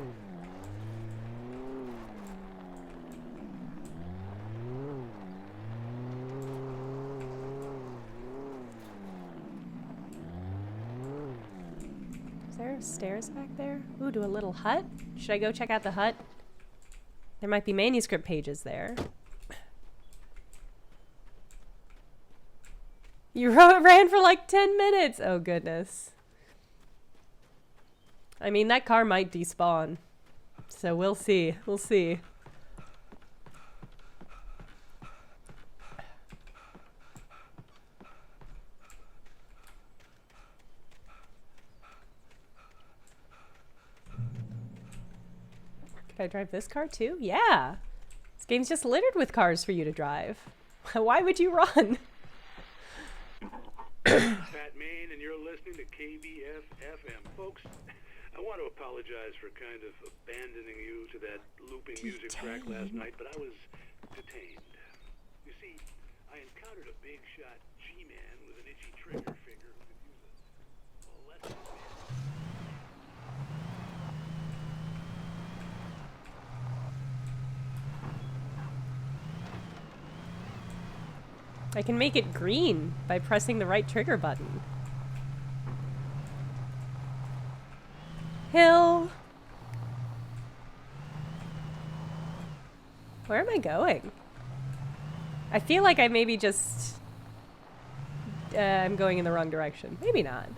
Is there stairs back there? Ooh, to a little hut? Should I go check out the hut? There might be manuscript pages there. You ran for like 10 minutes. Oh, goodness. I mean, that car might despawn. So we'll see. We'll see. Could I drive this car too? Yeah. This game's just littered with cars for you to drive. Why would you run? Pat Maine, and you're listening to KBF-FM. Folks, I want to apologize for kind of abandoning you to that looping music track last night, but I was detained. You see, I encountered a big shot G-man with an itchy trigger finger who could use a lesson. I can make it green by pressing the right trigger button. Hill. Where am I going? I feel like I maybe just... I'm going in the wrong direction. Maybe not.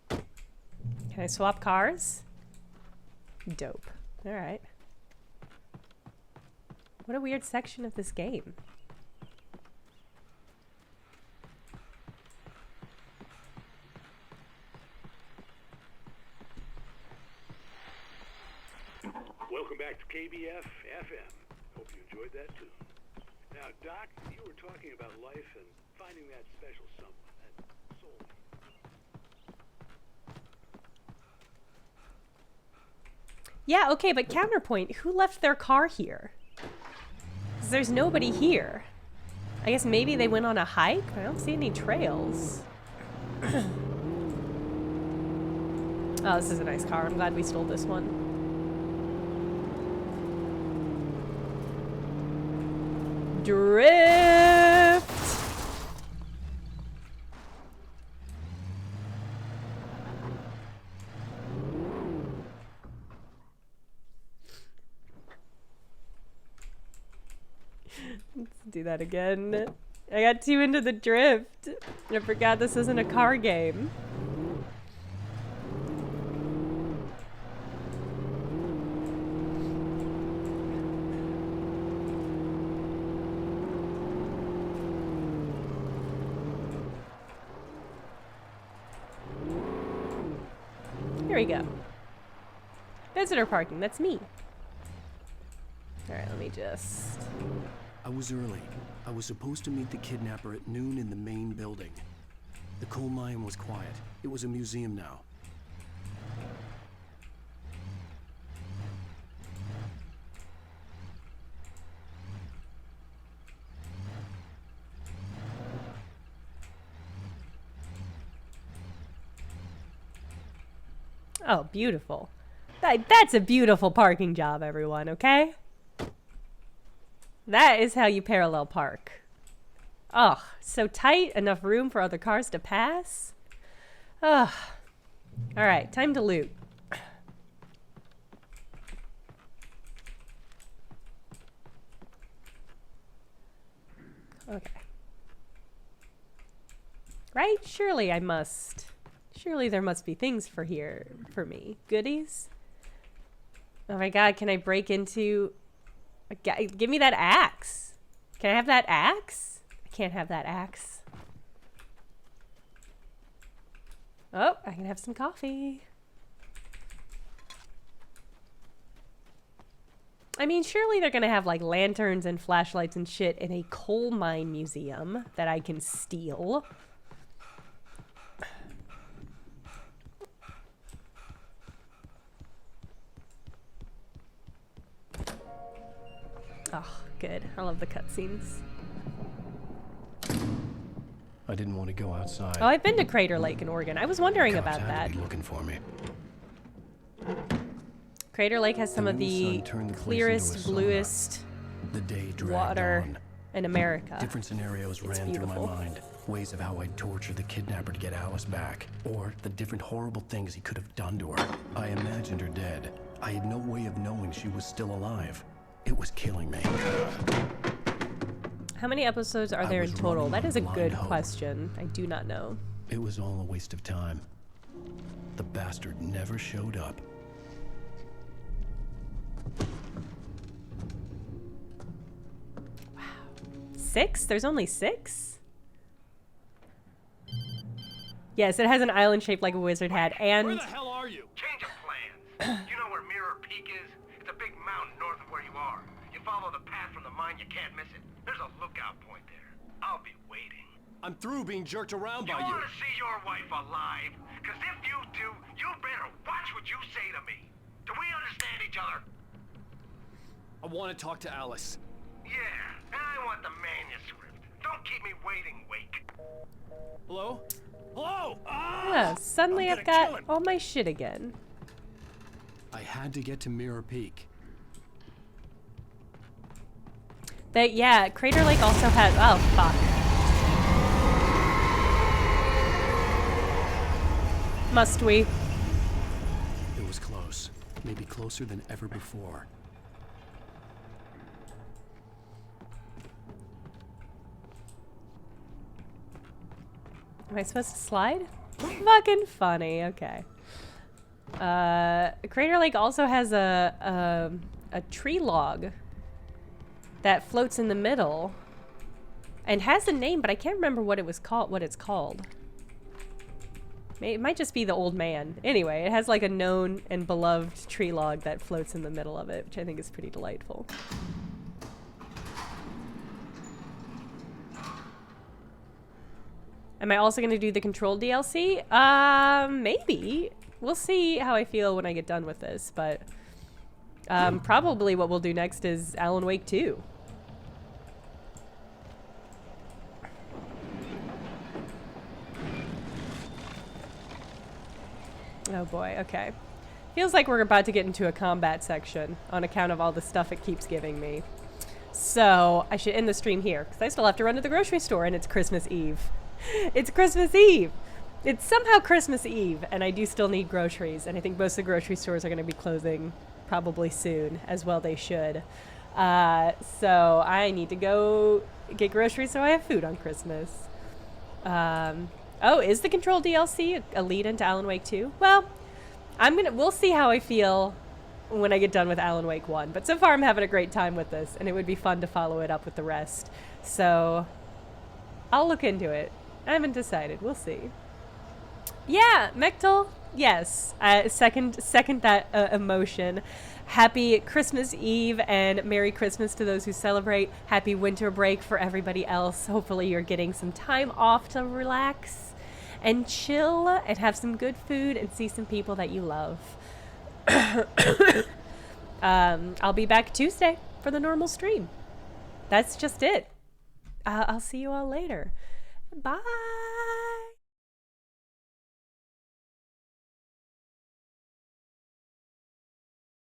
Can I swap cars? Dope. All right. What a weird section of this game. Welcome back to KBF FM. Hope you enjoyed that too. Now, Doc, you were talking about life and finding that special someone, that soul. Yeah, okay, but counterpoint, who left their car here? 'Cause there's nobody here. I guess maybe they went on a hike, but I don't see any trails. Oh, this is a nice car. I'm glad we stole this one. Drift! Let's do that again. I got too into the drift. I forgot this isn't a car game. Here we go. Visitor parking, that's me. Alright, let me just... I was early. I was supposed to meet the kidnapper at noon in the main building. The coal mine was quiet. It was a museum now. Oh, beautiful. That's a beautiful parking job, everyone, okay? That is how you parallel park. Oh, so tight, enough room for other cars to pass. Oh. All right, time to loot. Okay. Right? Surely I must. Surely there must be things for me. Goodies? Oh my god, can I break into... Give me that axe. Can I have that axe? I can't have that axe. Oh, I can have some coffee. I mean, surely they're gonna have like lanterns and flashlights and shit in a coal mine museum that I can steal. Oh, good. I love the cutscenes. I didn't want to go outside. Oh, I've been to Crater Lake in Oregon. I was wondering Cops about had that. to be looking for me. Crater Lake has some of the sun turned the place clearest, into a sauna. bluest The day dragged water on. in America. Different scenarios It's ran beautiful. through my mind. Ways of how I'd torture the kidnapper to get Alice back. Or the different horrible things he could have done to her. I imagined her dead. I had no way of knowing she was still alive. It was killing me. How many episodes are there in was total? running That on is a blind good hope. question. I do not know. It was all a waste of time. The bastard never showed up. Wow. 6? There's only 6? Yes, it has an island shaped like a wizard hat, and... Where the hell are you? Change of plans. You know where Mirror Peak is? It's a big mountain north of where you are. You follow the path from the mine, you can't miss it. There's a lookout point there. I'll be waiting. I'm through being jerked around You by you. want to see your wife alive? Because if you do, you better watch what you say to me. Do we understand each other? I want to talk to Alice. Yeah, and I want the manuscript. Don't keep me waiting, Wake. Hello? Hello? Yeah, suddenly I'm I've gonna kill got him. all my shit again. I had to get to Mirror Peak. That, yeah, Crater Lake also has... Oh, fuck. Must we? It was close. Maybe closer than ever before. Am I supposed to slide? Fucking funny. Okay. Crater Lake also has a tree log that floats in the middle and has a name, but I can't remember what it's called. It might just be the old man. Anyway, it has like a known and beloved tree log that floats in the middle of it, which I think is pretty delightful. Am I also going to do the Control DLC? Maybe. We'll see how I feel when I get done with this, but probably what we'll do next is Alan Wake 2. Oh boy, okay. Feels like we're about to get into a combat section on account of all the stuff it keeps giving me. So I should end the stream here because I still have to run to the grocery store and it's Christmas Eve. It's Christmas Eve! It's somehow Christmas Eve and I do still need groceries, and I think most of the grocery stores are going to be closing probably soon, as well they should. So I need to go get groceries so I have food on Christmas. Oh, is the Control DLC a lead into Alan Wake 2? Well, we'll see how I feel when I get done with Alan Wake 1. But so far I'm having a great time with this, and it would be fun to follow it up with the rest. So I'll look into it. I haven't decided. We'll see. Yeah, Mechtel, yes. Second that emotion. Happy Christmas Eve and Merry Christmas to those who celebrate. Happy winter break for everybody else. Hopefully you're getting some time off to relax and chill and have some good food and see some people that you love. I'll be back Tuesday for the normal stream. That's just it. I'll see you all later. Bye.